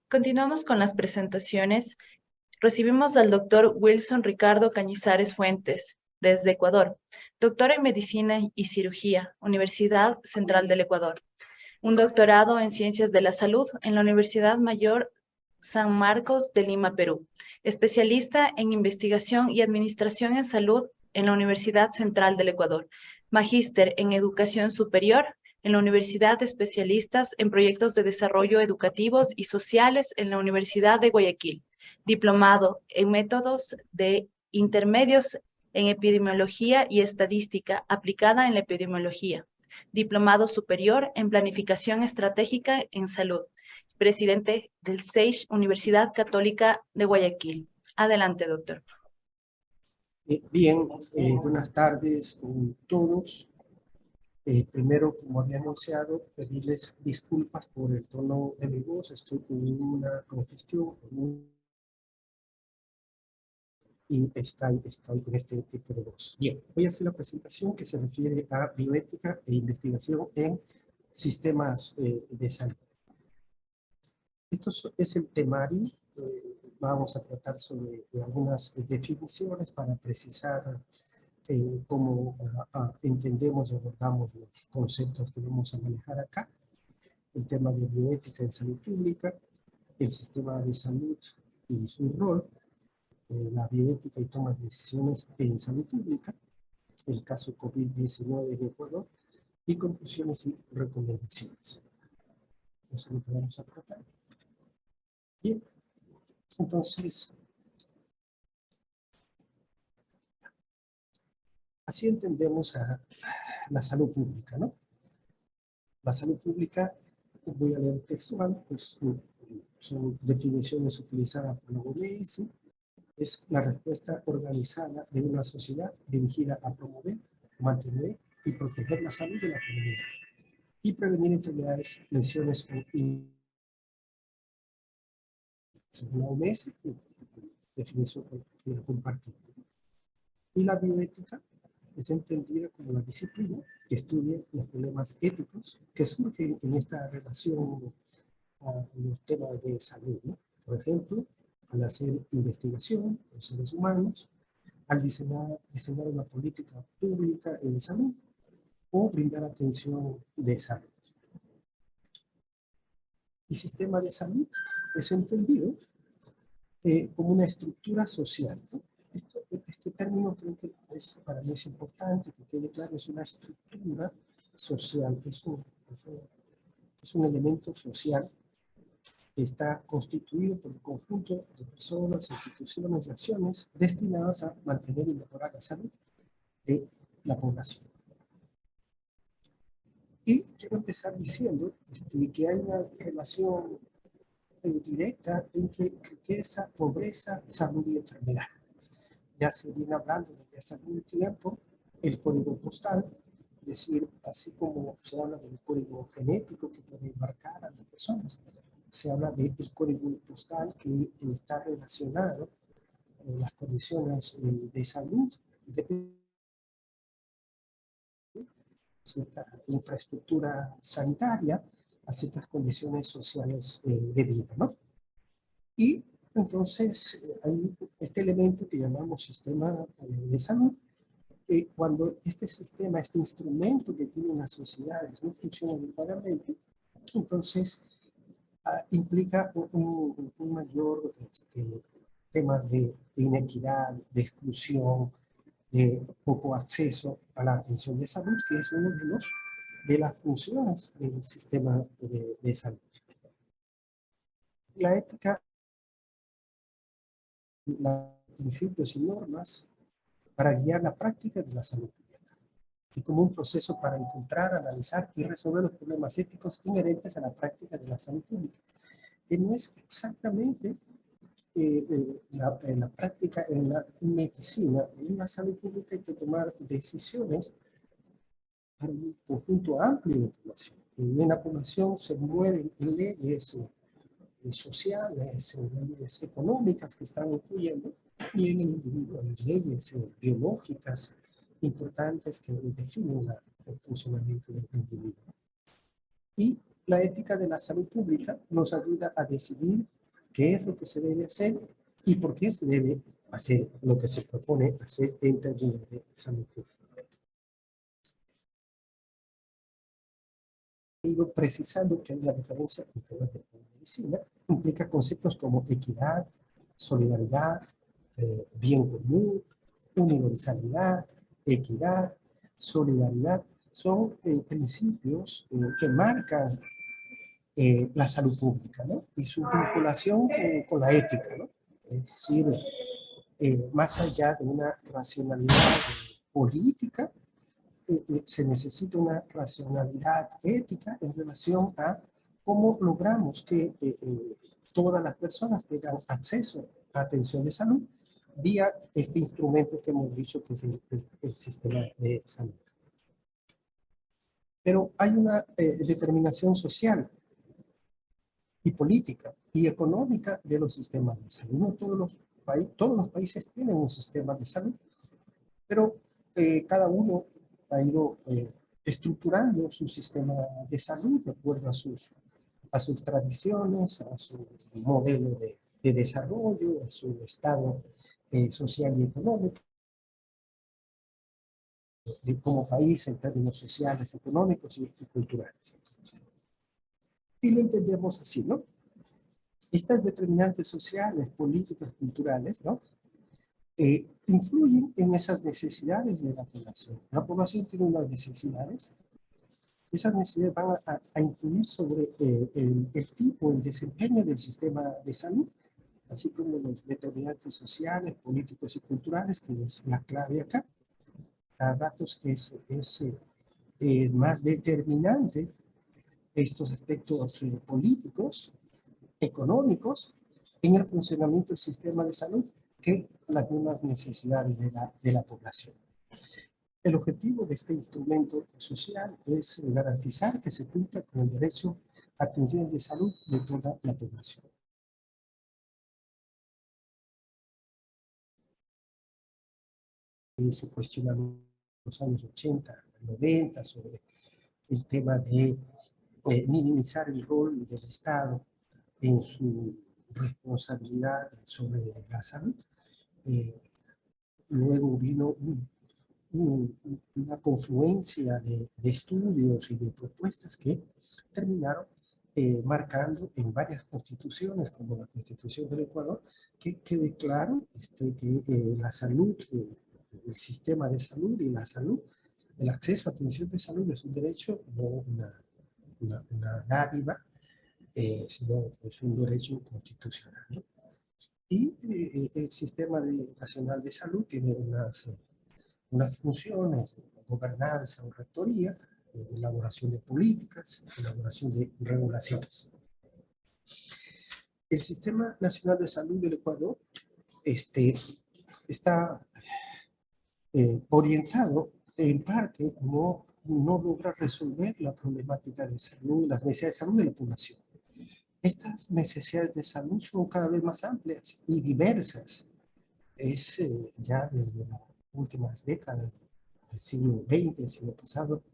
Continuamos con las presentaciones. Recibimos al doctor Wilson Ricardo Cañizares Fuentes, desde Ecuador, doctor en Medicina y Cirugía, Universidad Central del Ecuador. Un doctorado en Ciencias de la Salud en la Universidad Mayor San Marcos de Lima, Perú. Especialista en Investigación y Administración en Salud en la Universidad Central del Ecuador. Magíster en Educación Superior en la Universidad de Especialistas en Proyectos de Desarrollo Educativos y Sociales en la Universidad de Guayaquil. Diplomado en Métodos de Intermedios en Epidemiología y Estadística aplicada en la epidemiología. Diplomado Superior en Planificación Estratégica en Salud. Presidente del SEIJ, Universidad Católica de Guayaquil. Adelante, doctor. Bien, buenas tardes con todos. Primero, como había anunciado, pedirles disculpas por el tono de mi voz. Estoy con una congestión y estoy con este tipo de voz. Bien, voy a hacer la presentación que se refiere a bioética e investigación en sistemas de salud. Esto es el temario. Vamos a tratar sobre algunas definiciones para precisar cómo entendemos y abordamos los conceptos que vamos a manejar acá. El tema de bioética en salud pública, el sistema de salud y su rol, la bioética y toma de decisiones en salud pública, el caso COVID-19 en Ecuador, y conclusiones y recomendaciones. Eso es lo que vamos a tratar. Bien, entonces, así entendemos a la salud pública, ¿no? La salud pública, voy a leer textual, pues, son definiciones utilizadas por la OMS, es la respuesta organizada de una sociedad dirigida a promover, mantener y proteger la salud de la comunidad y prevenir enfermedades, lesiones o según la OMS, definición que compartí. Y la bioética es entendida como la disciplina que estudia los problemas éticos que surgen en esta relación a los temas de salud, ¿no? Por ejemplo, al hacer investigación con seres humanos, al diseñar una política pública en salud o brindar atención de salud. Y sistema de salud es entendido como una estructura social, ¿no? Este término creo que para mí es importante que quede claro, es una estructura social, es un elemento social que está constituido por un conjunto de personas, instituciones y acciones destinadas a mantener y mejorar la salud de la población. Y quiero empezar diciendo que hay una relación directa entre riqueza, pobreza, salud y enfermedad. Ya se viene hablando desde hace algún tiempo el código postal, es decir, así como se habla del código genético que puede marcar a las personas, se habla del código postal que está relacionado con las condiciones de salud, de cierta infraestructura sanitaria, a ciertas condiciones sociales de vida, ¿no? Y entonces hay este elemento que llamamos sistema de salud. Cuando este sistema, este instrumento que tienen las sociedades no funciona adecuadamente, entonces implica un mayor temas de inequidad, de exclusión, de poco acceso a la atención de salud, que es uno de las funciones del sistema de salud. La ética, los principios y normas para guiar la práctica de la salud pública y como un proceso para encontrar, analizar y resolver los problemas éticos inherentes a la práctica de la salud pública. Que no es exactamente la práctica en la medicina. En la salud pública hay que tomar decisiones para un conjunto amplio de población. En la población se mueven leyes sociales, leyes económicas que están incluyendo, y en el individuo hay leyes biológicas importantes que definen el funcionamiento del individuo. Y la ética de la salud pública nos ayuda a decidir qué es lo que se debe hacer y por qué se debe hacer lo que se propone hacer en términos de salud pública. He ido precisando que hay una diferencia entre la medicina, implica conceptos como equidad, solidaridad, bien común, universalidad, equidad, solidaridad, son principios que marcan la salud pública, ¿no? Y su vinculación con la ética, ¿no? Es decir, más allá de una racionalidad política, se necesita una racionalidad ética en relación a cómo logramos que todas las personas tengan acceso a atención de salud vía este instrumento que hemos dicho que es el sistema de salud. Pero hay una determinación social y política y económica de los sistemas de salud. No todos los países tienen un sistema de salud, pero cada uno ha ido estructurando su sistema de salud de acuerdo a sus tradiciones, a su modelo de desarrollo, a su estado social y económico, como país en términos sociales, económicos y culturales. Y lo entendemos así, ¿no? Estas determinantes sociales, políticas, culturales, ¿no? Influyen en esas necesidades de la población. La población tiene unas necesidades. Esas necesidades van a influir sobre el tipo, el desempeño del sistema de salud, así como los determinantes sociales, políticos y culturales, que es la clave acá. A ratos es más determinante estos aspectos políticos, económicos, en el funcionamiento del sistema de salud que las mismas necesidades de la población. El objetivo de este instrumento social es garantizar que se cumpla con el derecho a atención de salud de toda la población. Se cuestionaron en los años 80, 90 sobre el tema de minimizar el rol del Estado en su responsabilidad sobre la salud. Luego vino una confluencia de estudios y de propuestas que terminaron marcando en varias constituciones, como la Constitución del Ecuador, que quede claro que la salud, el sistema de salud y la salud, el acceso a atención de salud es un derecho, no una dádiva, sino es un derecho constitucional, ¿no? Y el sistema nacional de salud tiene unas funciones de gobernanza o rectoría, elaboración de políticas, elaboración de regulaciones. El Sistema Nacional de Salud del Ecuador está orientado, en parte, no logra resolver la problemática de salud, las necesidades de salud de la población. Estas necesidades de salud son cada vez más amplias y diversas. Es ya desde las últimas décadas del siglo XX, del siglo pasado,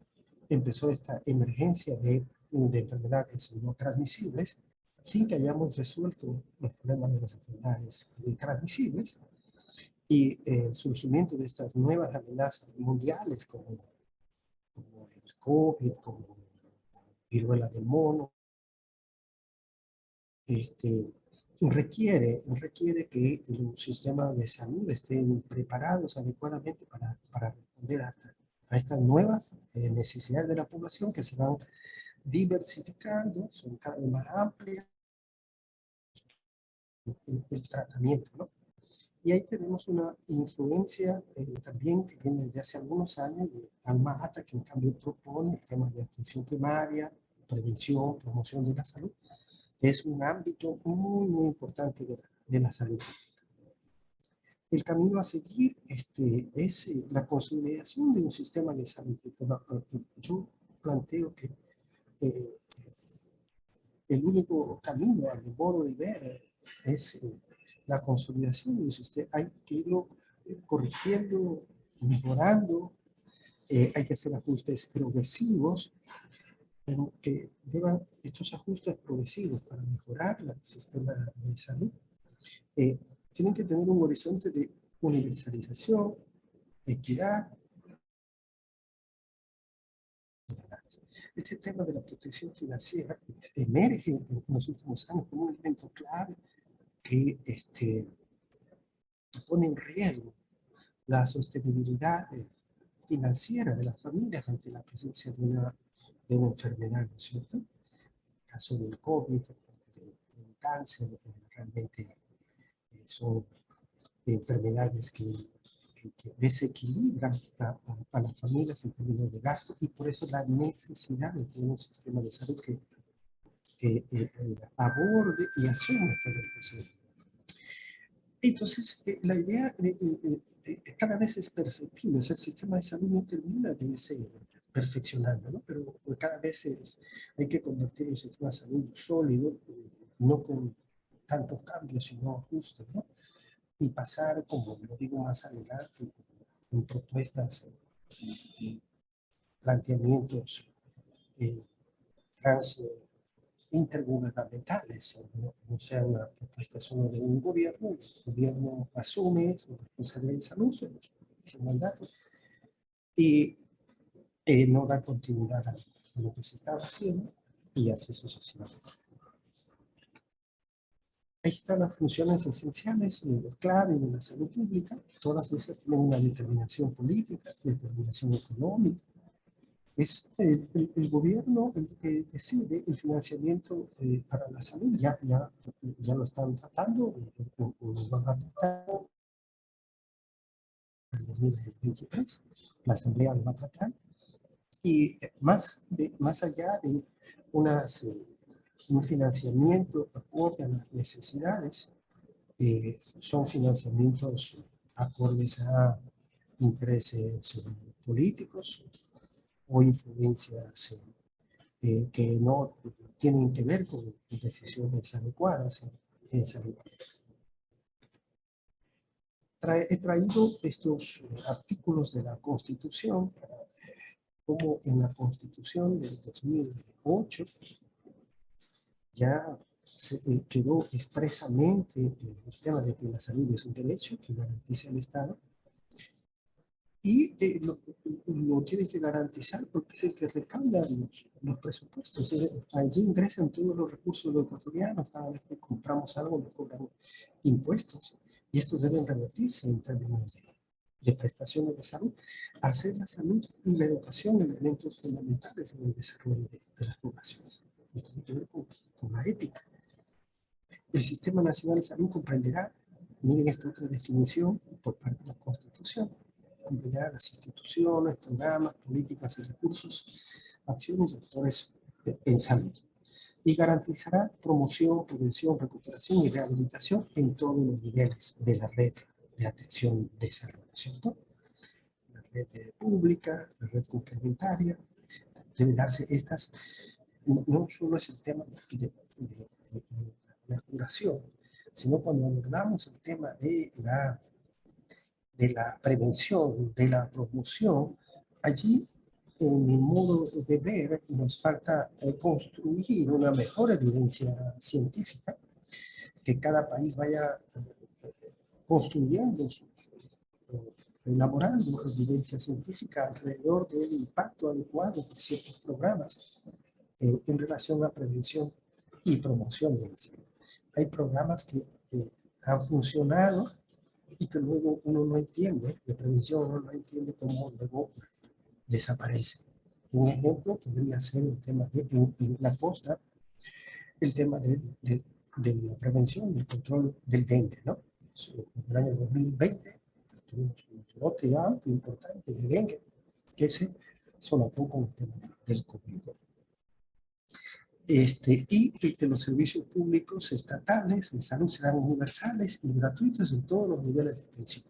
empezó esta emergencia de enfermedades no transmisibles sin que hayamos resuelto los problemas de las enfermedades transmisibles y el surgimiento de estas nuevas amenazas mundiales como el COVID, como la viruela del mono, requiere que los sistemas de salud estén preparados adecuadamente para responder a estas nuevas necesidades de la población que se van diversificando, son cada vez más amplias el tratamiento, ¿no? Y ahí tenemos una influencia también que viene desde hace algunos años de Alma Ata, que en cambio propone el tema de atención primaria, prevención, promoción de la salud. Es un ámbito muy, muy importante de la salud. El camino a seguir es la consolidación de un sistema de salud. Yo planteo que el único camino, a mi modo de ver, es la consolidación de un sistema. Hay que irlo corrigiendo, mejorando, hay que hacer ajustes progresivos, pero que deban estos ajustes progresivos para mejorar el sistema de salud, eh, tienen que tener un horizonte de universalización, equidad. Este tema de la protección financiera emerge en los últimos años como un elemento clave que pone en riesgo la sostenibilidad financiera de las familias ante la presencia de una enfermedad, ¿no es cierto? En el caso del COVID, del cáncer, realmente son enfermedades que desequilibran a las familias en términos de gasto, y por eso la necesidad de tener un sistema de salud que aborde y asuma esta responsabilidad. Entonces, la idea cada vez es perfectible. O sea, el sistema de salud no termina de irse perfeccionando, ¿no? Pero cada vez hay que convertir un sistema de salud sólido, no con tantos cambios, sino ajustes, ¿no? Y pasar, como lo digo más adelante, en propuestas, planteamientos intergubernamentales, no sea una propuesta solo de un gobierno. El gobierno asume su responsabilidad de salud, su mandato, y no da continuidad a lo que se estaba haciendo, y así sucesivamente. Ahí están las funciones esenciales, clave de la salud pública. Todas esas tienen una determinación política, determinación económica. Es el gobierno el que decide el financiamiento para la salud. Ya lo están tratando, lo van a tratar en el 2023. La Asamblea lo va a tratar. Y más allá de un financiamiento acorde a las necesidades, son financiamientos acordes a intereses políticos o influencias que no tienen que ver con decisiones adecuadas en salud. He traído estos artículos de la Constitución, como en la Constitución del 2008 ya quedó expresamente el tema de que la salud es un derecho que garantiza el Estado, y lo tiene que garantizar porque es el que recauda los presupuestos. Allí ingresan todos los recursos de los ecuatorianos. Cada vez que compramos algo nos cobran impuestos, y estos deben revertirse en términos de prestaciones de salud, al ser la salud y la educación elementos fundamentales en el desarrollo de las poblaciones. Esto tiene que ver con la ética. El Sistema Nacional de Salud comprenderá, miren esta otra definición por parte de la Constitución, comprenderá las instituciones, programas, políticas y recursos, acciones y actores en salud, y garantizará promoción, prevención, recuperación y rehabilitación en todos los niveles de la red de atención de salud, ¿cierto? La red pública, la red complementaria, etc. Deben darse estas, no solo es el tema de la curación, sino cuando abordamos el tema de la prevención, de la promoción, allí, en mi modo de ver, nos falta construir una mejor evidencia científica, que cada país vaya construyendo, elaborando evidencia científica alrededor del impacto adecuado de ciertos programas en relación a prevención y promoción de la salud. Hay programas que han funcionado y que luego uno no entiende, de prevención uno no entiende cómo luego desaparece. Un ejemplo podría ser el tema en la costa, el tema de la prevención y el control del dengue, ¿no? En el año 2020 tuvimos un brote amplio, importante de dengue, que se solapó con el tema del COVID. Y que los servicios públicos estatales de salud serán universales y gratuitos en todos los niveles de atención.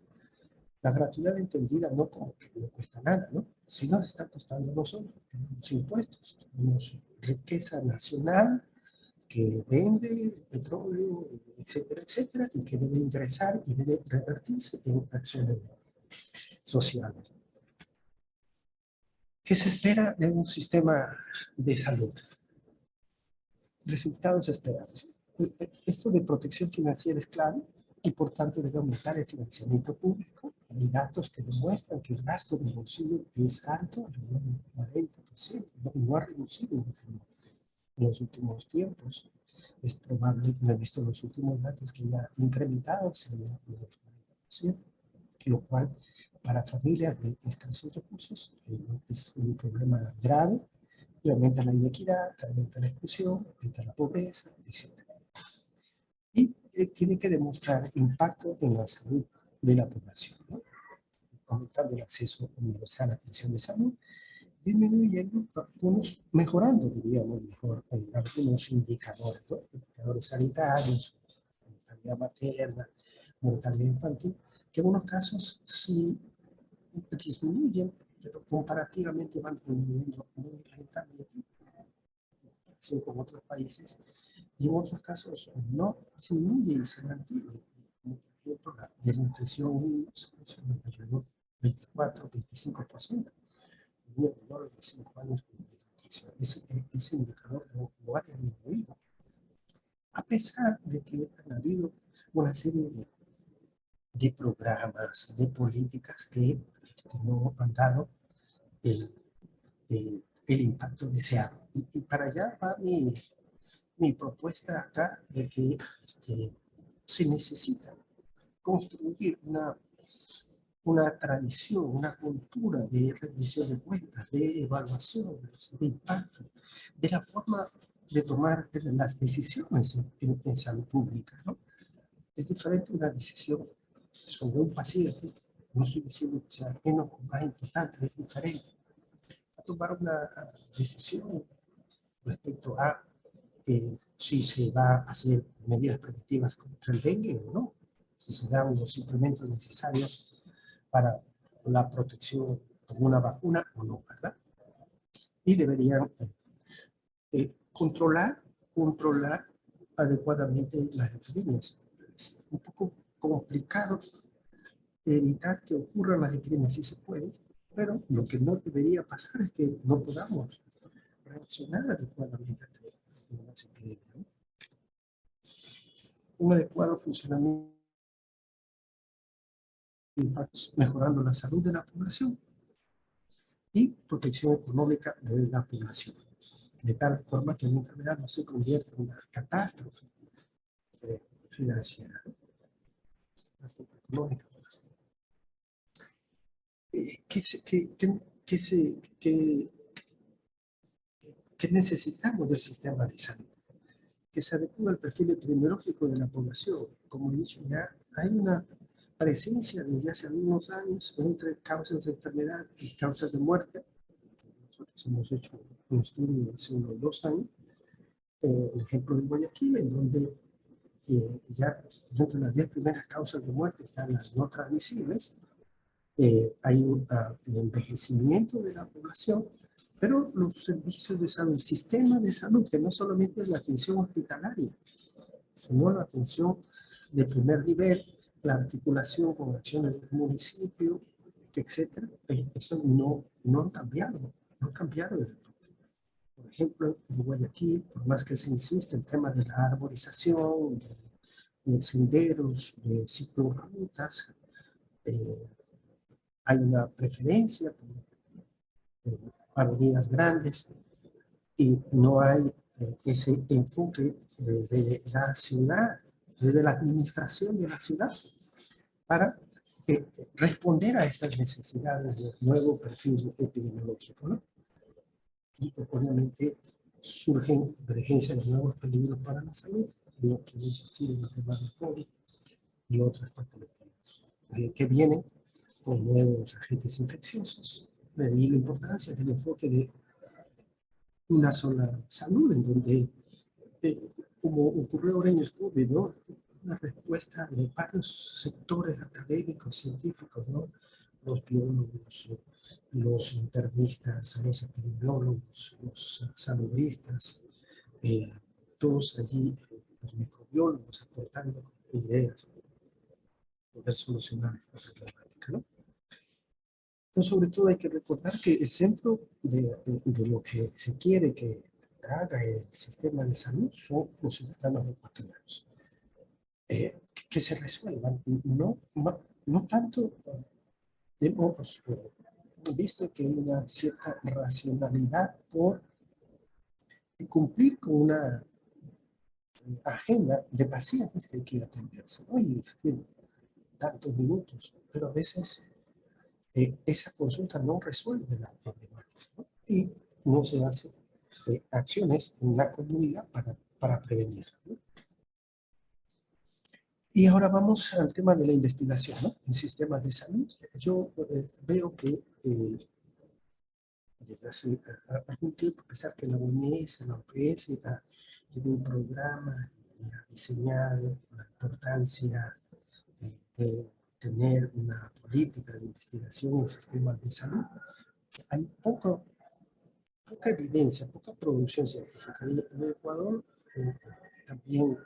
La gratuidad entendida no como que no cuesta nada, ¿no? Si nos está costando a nosotros, tenemos impuestos, tenemos riqueza nacional que vende petróleo, etcétera, etcétera, y que debe ingresar y debe revertirse en acciones sociales. ¿Qué se espera de un sistema de salud? Resultados esperados. Esto de protección financiera es clave y por tanto debe aumentar el financiamiento público. Hay datos que demuestran que el gasto del bolsillo es alto, alrededor del 40%, no ha reducido en los últimos tiempos. Es probable, no he visto los últimos datos, que ya ha incrementado, se había un 40%, lo cual para familias de escasos recursos es un problema grave y aumenta la inequidad, aumenta la exclusión, aumenta la pobreza, etc. Y tiene que demostrar impacto en la salud de la población, ¿no? Aumentando el acceso universal a atención de salud, disminuyendo algunos, mejorando, diríamos mejor, algunos indicadores, ¿no? Indicadores sanitarios, mortalidad materna, mortalidad infantil, que en unos casos sí disminuyen, pero comparativamente van disminuyendo muy lentamente en comparación con otros países, y en otros casos no disminuye y se mantiene. Como por ejemplo, la desnutrición en niños es alrededor del 24-25%. Niños menores de 5 años con desnutrición. Ese indicador no ha disminuido, a pesar de que han habido una serie de programas, de políticas que no han dado el, el impacto deseado. Y para allá va mi propuesta acá de que se necesita construir una tradición, una cultura de rendición de cuentas, de evaluación, de impacto, de la forma de tomar las decisiones en salud pública, ¿no? Es diferente una decisión sobre un paciente, no estoy diciendo que sea menos o más importante, es diferente a tomar una decisión respecto a si se va a hacer medidas preventivas contra el dengue o no, si se dan los suplementos necesarios para la protección con una vacuna o no, ¿verdad? Y deberían controlar adecuadamente las epidemias. Es un poco complicado evitar que ocurran las epidemias, sí se puede, pero lo que no debería pasar es que no podamos reaccionar adecuadamente ante las epidemias, ¿no? Un adecuado funcionamiento, impactos, mejorando la salud de la población y protección económica de la población, de tal forma que la enfermedad no se convierta en una catástrofe financiera, catástrofe económica. ¿Qué necesitamos del sistema de salud? Que se adecue al perfil epidemiológico de la población. Como he dicho ya, hay una presencia desde hace algunos años entre causas de enfermedad y causas de muerte. Nosotros hemos hecho un estudio hace unos 2 años, el ejemplo de Guayaquil, en donde ya dentro de las 10 primeras causas de muerte están las no transmisibles. Hay un envejecimiento de la población, pero los servicios de salud, el sistema de salud, que no solamente es la atención hospitalaria, sino la atención de primer nivel, la articulación con acciones del municipio, etcétera, eso no han cambiado, no ha cambiado el enfoque. Por ejemplo, en Guayaquil, por más que se insiste en el tema de la arborización, de senderos, de ciclorrutas, hay una preferencia por avenidas grandes y no hay ese enfoque desde la ciudad, desde la administración de la ciudad, para responder a estas necesidades del nuevo perfil epidemiológico, ¿no? Y obviamente surgen emergencias de nuevos peligros para la salud, lo que insistir en el tema del COVID y otras patologías que vienen con nuevos agentes infecciosos. Y la importancia del enfoque de una sola salud, en donde, como ocurrió ahora en el COVID, ¿no? Una respuesta de varios sectores académicos, científicos, ¿no? Los biólogos, los internistas, los epidemiólogos, los salubristas, todos allí, los microbiólogos aportando ideas para poder solucionar esta problemática, ¿no? Pero sobre todo hay que recordar que el centro de lo que se quiere que haga el sistema de salud son los ciudadanos ecuatorianos. Que se resuelvan, no tanto hemos visto que hay una cierta racionalidad por cumplir con una agenda de pacientes que hay que atenderse, ¿no? Y tantos minutos, pero a veces esa consulta no resuelve la problemática, ¿no? Y no se hacen acciones en la comunidad para prevenir, ¿no? Y ahora vamos al tema de la investigación, ¿no? En sistemas de salud. Yo veo que desde hace algún tiempo, a pesar que la OMS, la OPS tiene un programa y ha diseñado la importancia de tener una política de investigación en sistemas de salud, hay poca evidencia, poca producción científica. En Ecuador también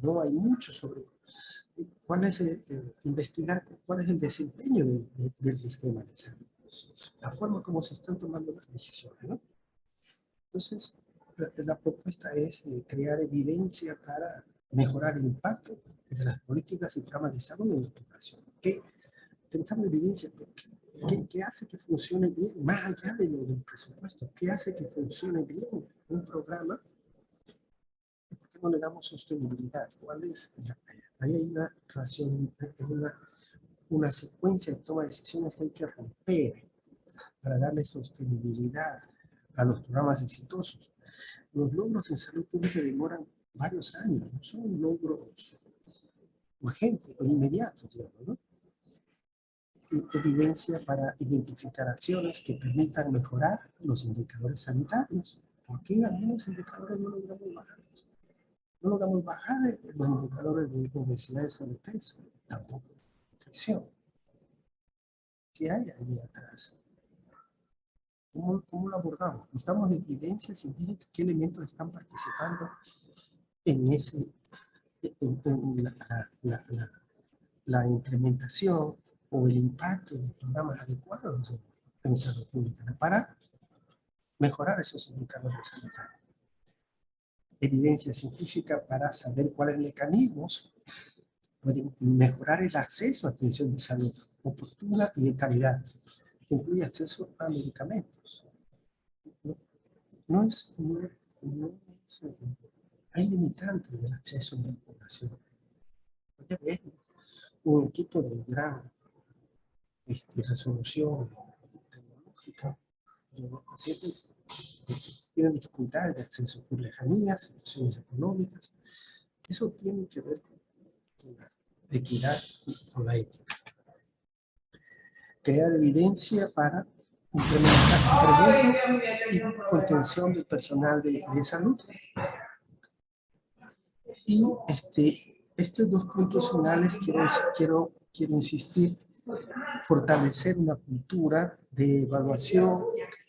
no hay mucho sobre cuál es investigar cuál es el desempeño del sistema de salud, la forma como se están tomando las decisiones, ¿no? Entonces, la propuesta es crear evidencia para mejorar el impacto de las políticas y programas de salud en la población. Tentamos evidencia, ¿qué hace que funcione bien, más allá de lo del presupuesto? ¿Qué hace que funcione bien un programa? ¿Por qué no le damos sostenibilidad? ¿Cuál es ahí hay una razón, una secuencia de toma de decisiones que hay que romper para darle sostenibilidad a los programas exitosos. Los logros en salud pública demoran varios años, no son logros urgentes o inmediatos, digamos, ¿no? Evidencia para identificar acciones que permitan mejorar los indicadores sanitarios. ¿Por qué algunos indicadores no logramos bajarlos? No logramos bajar los indicadores de obesidad y sobrepeso, tampoco de nutrición. ¿Qué hay ahí atrás? ¿Cómo lo abordamos? Necesitamos evidencia científica, qué elementos están participando en la implementación o el impacto de programas adecuados en salud pública para mejorar esos indicadores sanitarios. Evidencia científica para saber cuáles mecanismos pueden mejorar el acceso a atención de salud oportuna y de calidad, que incluye acceso a medicamentos. Hay limitantes del acceso de la población. Puede haber un equipo de gran resolución tecnológica, pero los pacientes tienen dificultades de acceso por lejanías, situaciones económicas. Eso tiene que ver con la equidad y con la ética. Crear evidencia para incremento y contención del personal de salud. Y estos dos puntos finales quiero insistir: fortalecer una cultura de evaluación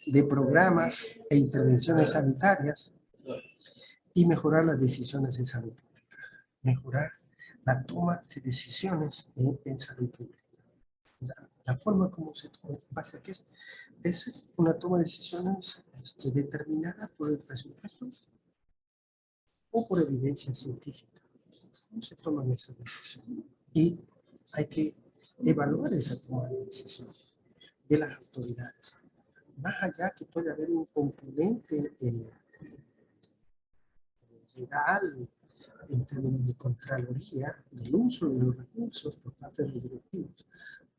de programas e intervenciones sanitarias y mejorar las decisiones en salud pública. Mejorar la toma de decisiones en salud pública. La forma como se toma pasa que es una toma de decisiones determinada por el presupuesto o por evidencia científica. ¿Cómo se toman esas decisiones? Y hay que evaluar esa toma de decisión de las autoridades. Más allá que puede haber un componente legal en términos de contraloría del uso de los recursos por parte de los directivos,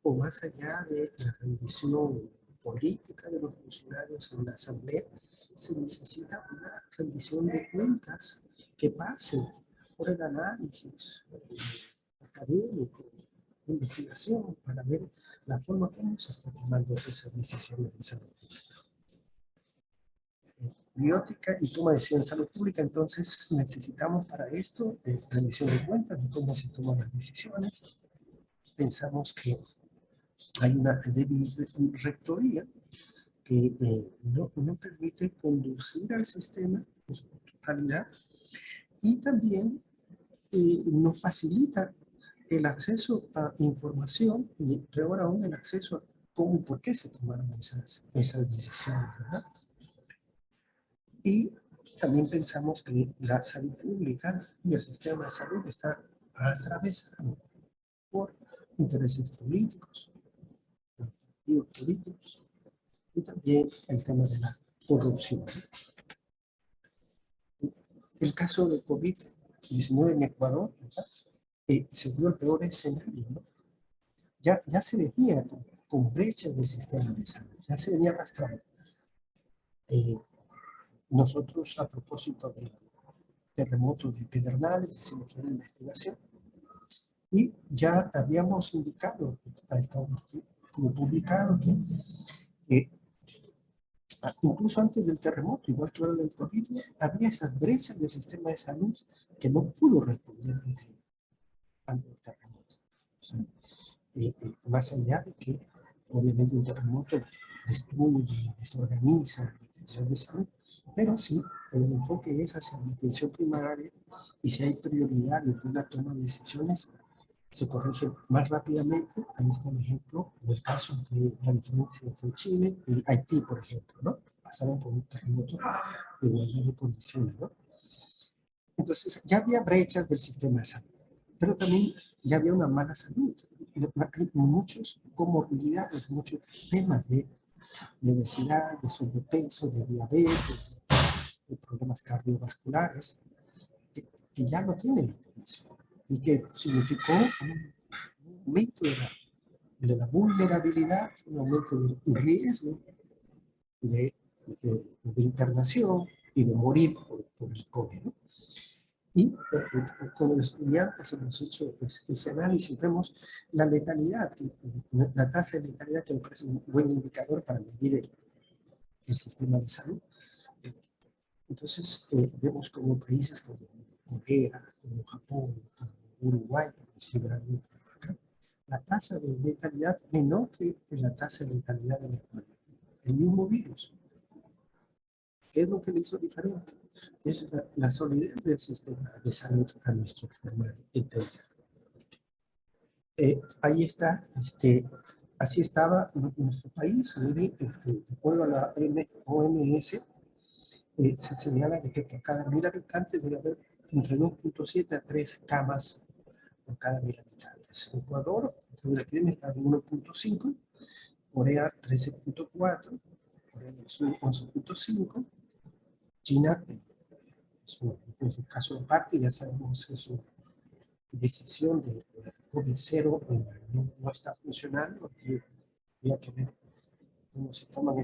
o más allá de la rendición política de los funcionarios en la asamblea, se necesita una rendición de cuentas que pase por el análisis académico, de investigación, para ver la forma como se están tomando esas decisiones de salud pública. Biótica y toma de decisión en salud pública. Entonces necesitamos para esto rendición de cuentas de cómo se toman las decisiones. Pensamos que hay una débil rectoría que no permite conducir al sistema en su totalidad, y también no facilita el acceso a información y, peor aún, el acceso a cómo y por qué se tomaron esas decisiones, ¿verdad? Y también pensamos que la salud pública y el sistema de salud está atravesado por intereses políticos, partidos políticos, y también el tema de la corrupción. El caso de COVID-19 en Ecuador, ¿verdad? Se dio el peor escenario, ¿no? Ya se venía con brechas del sistema de salud, ya se venía arrastrando. Nosotros, a propósito del terremoto de Pedernales, hicimos una investigación y ya habíamos indicado, estado como publicado, que incluso antes del terremoto, igual que ahora del COVID, había esas brechas del sistema de salud que no pudo responder ante el terremoto. O sea, más allá de que obviamente un terremoto destruye, desorganiza la atención de salud, pero sí, el enfoque es hacia la atención primaria y si hay prioridad en una toma de decisiones, se corrige más rápidamente. Ahí está el ejemplo del caso de la diferencia entre Chile y Haití, por ejemplo, ¿no? Pasaron por un terremoto de igualdad de condiciones, ¿no? Entonces, ya había brechas del sistema de salud, pero también ya había una mala salud. Hay muchas comorbilidades, muchos temas de obesidad, de sobrepeso, de diabetes, de problemas cardiovasculares, que ya lo tiene la población y que significó un aumento de la vulnerabilidad, un aumento del riesgo de internación y de morir por el COVID, ¿no? Y con los estudiantes hemos hecho ese análisis, vemos la letalidad, la tasa de letalidad, que me parece un buen indicador para medir el sistema de salud. Entonces, vemos como países como Corea, como Japón, como Uruguay, acá, la tasa de letalidad menor que la tasa de letalidad en Ecuador. El mismo virus. ¿Qué es lo que le hizo diferente? Es la solidez del sistema de salud a nuestra forma de entender. Ahí está, así estaba nuestro país. De acuerdo a la OMS, se señala de que por cada 1000 habitantes debe haber entre 2.7 a 3 camas por cada 1000 habitantes. Ecuador, la epidemia está en 1.5, Corea 13.4, Corea del Sur 11.5, China es un caso aparte, ya sabemos que su decisión de COVID-0 no está funcionando, habría que ver cómo se toman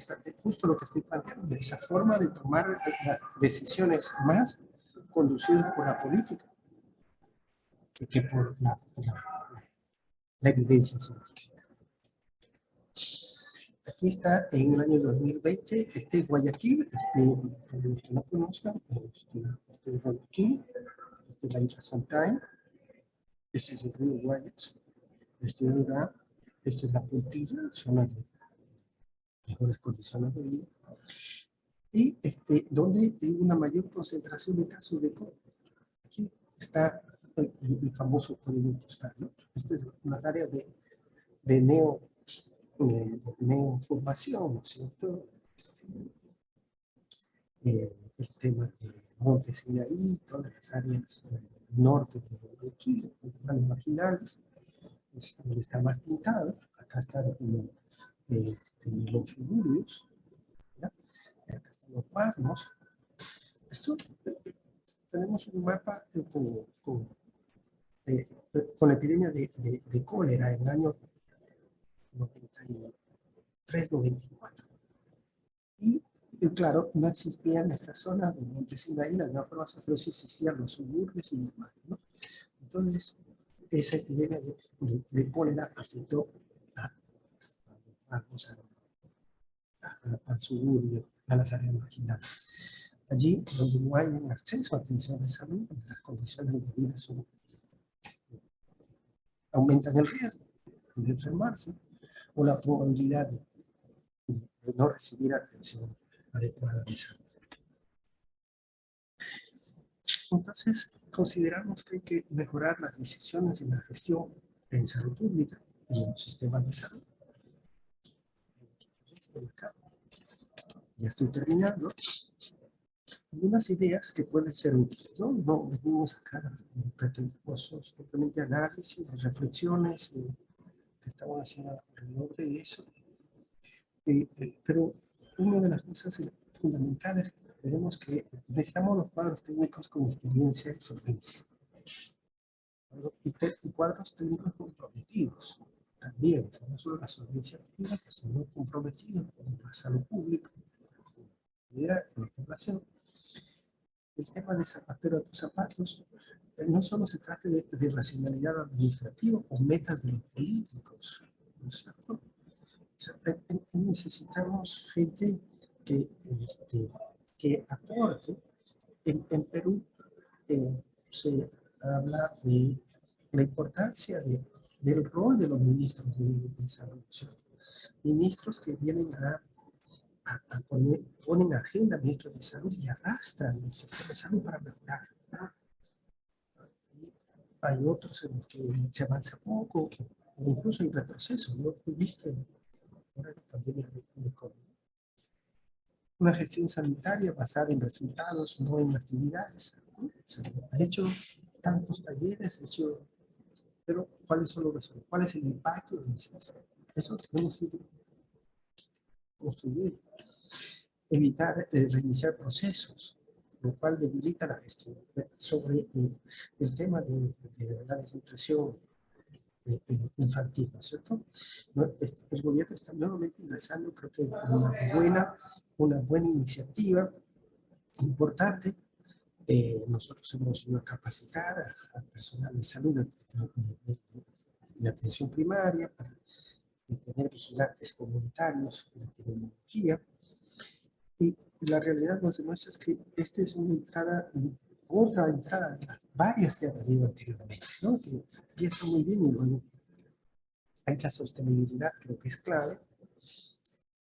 justo lo que estoy planteando, de esa forma de tomar las decisiones más conducidas por la política que por la evidencia científica. Aquí está en el año 2020, este es Guayaquil, para los que no conozcan, este es Guayaquil, este es la isla Santana, este es el río Guayas, este es Durán, esta es la Puntilla, zona de mejores condiciones de vida, y donde hay una mayor concentración de casos de COVID. Aquí está el famoso código postal, ¿no? Esta es una área de neoformación, ¿no es cierto? El tema de Monte Sinaí, todas las áreas norte de Guayaquil, los marginales, donde está más pintado. Acá están los suburbios, ¿ya? Acá están los pasmos. Esto, tenemos un mapa con la epidemia de cólera en el año 93-94. Y claro, no existían estas zonas de Monte Sinaí, las nuevas formaciones, pero sí existían los suburbios y demás, ¿no? Entonces, esa epidemia de cólera afectó al suburbio, a las áreas marginales. Allí donde no hay un acceso a atención de salud, donde las condiciones de vida aumentan el riesgo de enfermarse o la probabilidad de no recibir atención adecuada de salud. Entonces, consideramos que hay que mejorar las decisiones en la gestión en salud pública y en los sistemas de salud. este de acá. Ya estoy terminando. Algunas ideas que pueden ser útiles, ¿no? No venimos acá, pretendemos simplemente análisis, reflexiones que estamos haciendo alrededor de eso. Pero una de las cosas fundamentales, vemos que necesitamos los cuadros técnicos con experiencia y solvencia. Y cuadros técnicos comprometidos también, no solo la solvencia técnica, sino comprometidos con la salud pública, con la población. El tema de zapatero a tus zapatos no solo se trata de racionalidad administrativa o metas de los políticos, ¿no es cierto? Necesitamos gente que aporte. En Perú se habla de la importancia del rol de los ministros de salud, ¿cierto? Ministros que vienen a ponen agenda, ministros de salud, y arrastran el sistema de salud para mejorar, ¿no? Y hay otros en los que se avanza poco, o incluso hay retroceso, ¿no? He visto en la pandemia de COVID. Una gestión sanitaria basada en resultados, no en actividades, ¿no? Se ha hecho tantos talleres, pero ¿cuáles son los resultados? ¿Cuál es el impacto de eso? Eso tenemos que construir. Evitar reiniciar procesos, lo cual debilita la gestión. Sobre el tema de la desnutrición infantil, ¿no es cierto? El gobierno está nuevamente ingresando, creo que una buena iniciativa importante. Nosotros hemos ido a capacitar al personal de salud de atención primaria para tener vigilantes comunitarios de epidemiología. Y la realidad nos demuestra que esta es otra entrada de las varias que han habido anteriormente, ¿no? Que empieza muy bien y luego hay la sostenibilidad, creo que es clave.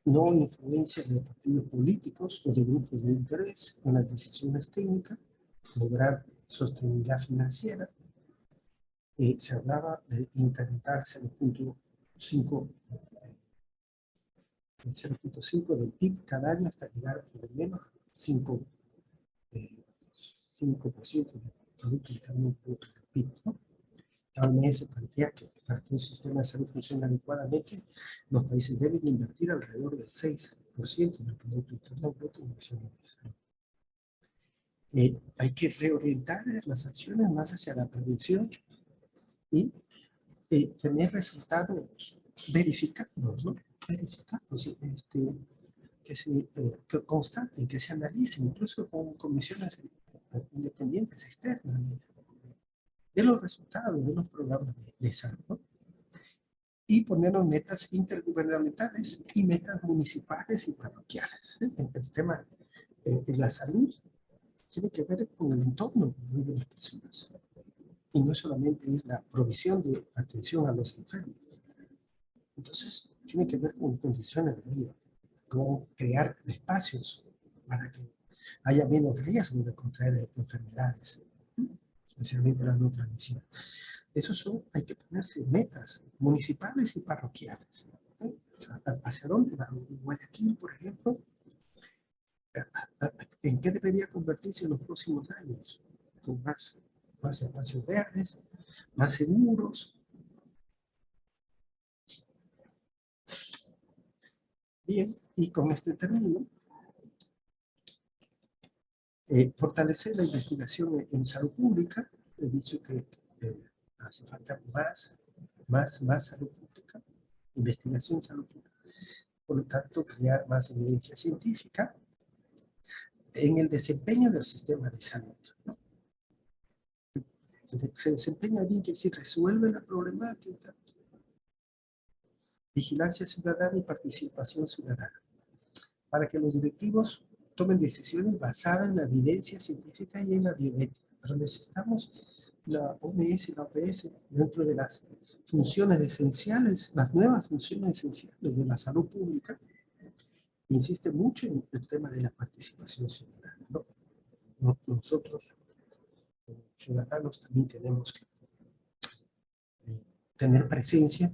No influencia de partidos políticos o de grupos de interés en las decisiones técnicas, lograr sostenibilidad financiera. Se hablaba de incrementarse en el punto 5 el 0.5 del PIB cada año hasta llegar por lo menos 5% del Producto Interno Bruto del PIB, ¿no? La OMS se plantea que para que un sistema de salud funcione adecuadamente, los países deben invertir alrededor del 6% del Producto Interno Bruto en acciones de salud. Hay que reorientar las acciones más hacia la prevención y tener resultados verificados, ¿no? Verificados, que constaten, que se analicen, incluso con comisiones independientes externas de los resultados de los programas de salud, ¿no? Y ponernos metas intergubernamentales y metas municipales y parroquiales. El tema de la salud tiene que ver con el entorno de las personas. Y no solamente es la provisión de atención a los enfermos. Entonces, tiene que ver con condiciones de vida, con crear espacios para que haya menos riesgo de contraer enfermedades, especialmente las no transmisibles. Hay que ponerse metas municipales y parroquiales. ¿Hacia dónde va Guayaquil, por ejemplo? ¿En qué debería convertirse en los próximos años? Con más espacios verdes, más seguros. Bien, y con este término, fortalecer la investigación en salud pública. He dicho que hace falta más salud pública, investigación en salud pública. Por lo tanto, crear más evidencia científica en el desempeño del sistema de salud, ¿no? Se desempeña bien, que si resuelve la problemática. Vigilancia ciudadana y participación ciudadana, para que los directivos tomen decisiones basadas en la evidencia científica y en la bioética. Pero necesitamos la OMS y la OPS dentro de las funciones esenciales, las nuevas funciones esenciales de la salud pública. Insiste mucho en el tema de la participación ciudadana, ¿no? Nosotros, como ciudadanos, también tenemos que tener presencia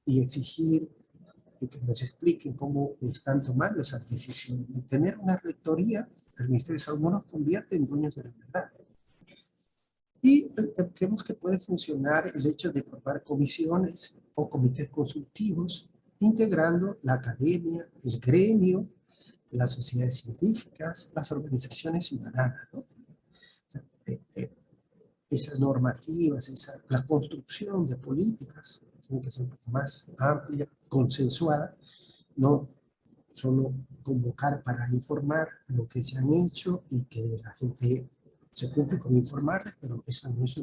y exigir y que nos expliquen cómo están tomando esas decisiones. Tener una rectoría del Ministerio de Salud no nos convierte en dueños de la verdad. Y creemos que puede funcionar el hecho de formar comisiones o comités consultivos, integrando la academia, el gremio, las sociedades científicas, las organizaciones ciudadanas, ¿no? O sea, esas normativas, la construcción de políticas tiene que ser un poco más amplia, consensuada, no solo convocar para informar lo que se han hecho y que la gente se cumple con informarles, pero eso no es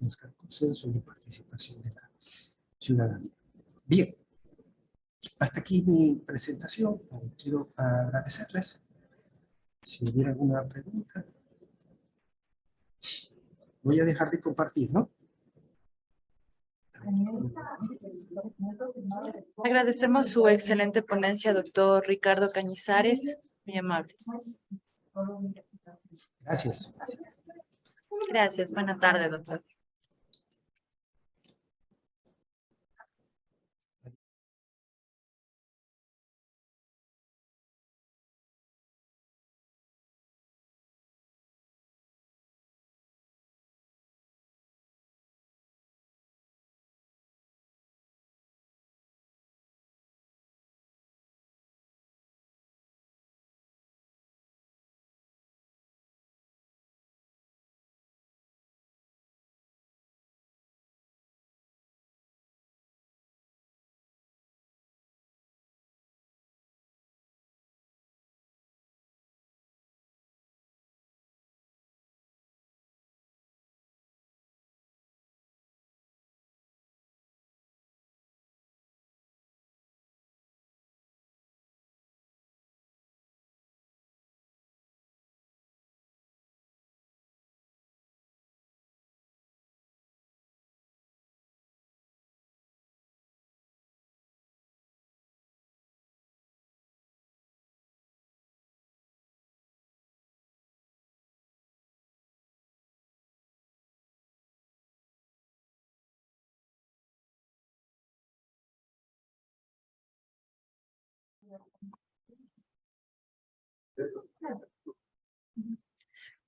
buscar consenso ni participación de la ciudadanía. Bien, hasta aquí mi presentación. Quiero agradecerles. Si hubiera alguna pregunta, voy a dejar de compartir, ¿no? Agradecemos su excelente ponencia, doctor Ricardo Cañizares. Muy amable. Gracias. Gracias. Buena tarde, doctor.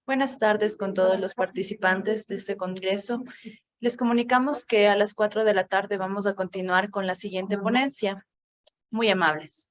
Buenas tardes con todos los participantes de este congreso. Les comunicamos que a las 4 de la tarde vamos a continuar con la siguiente ponencia. Muy amables.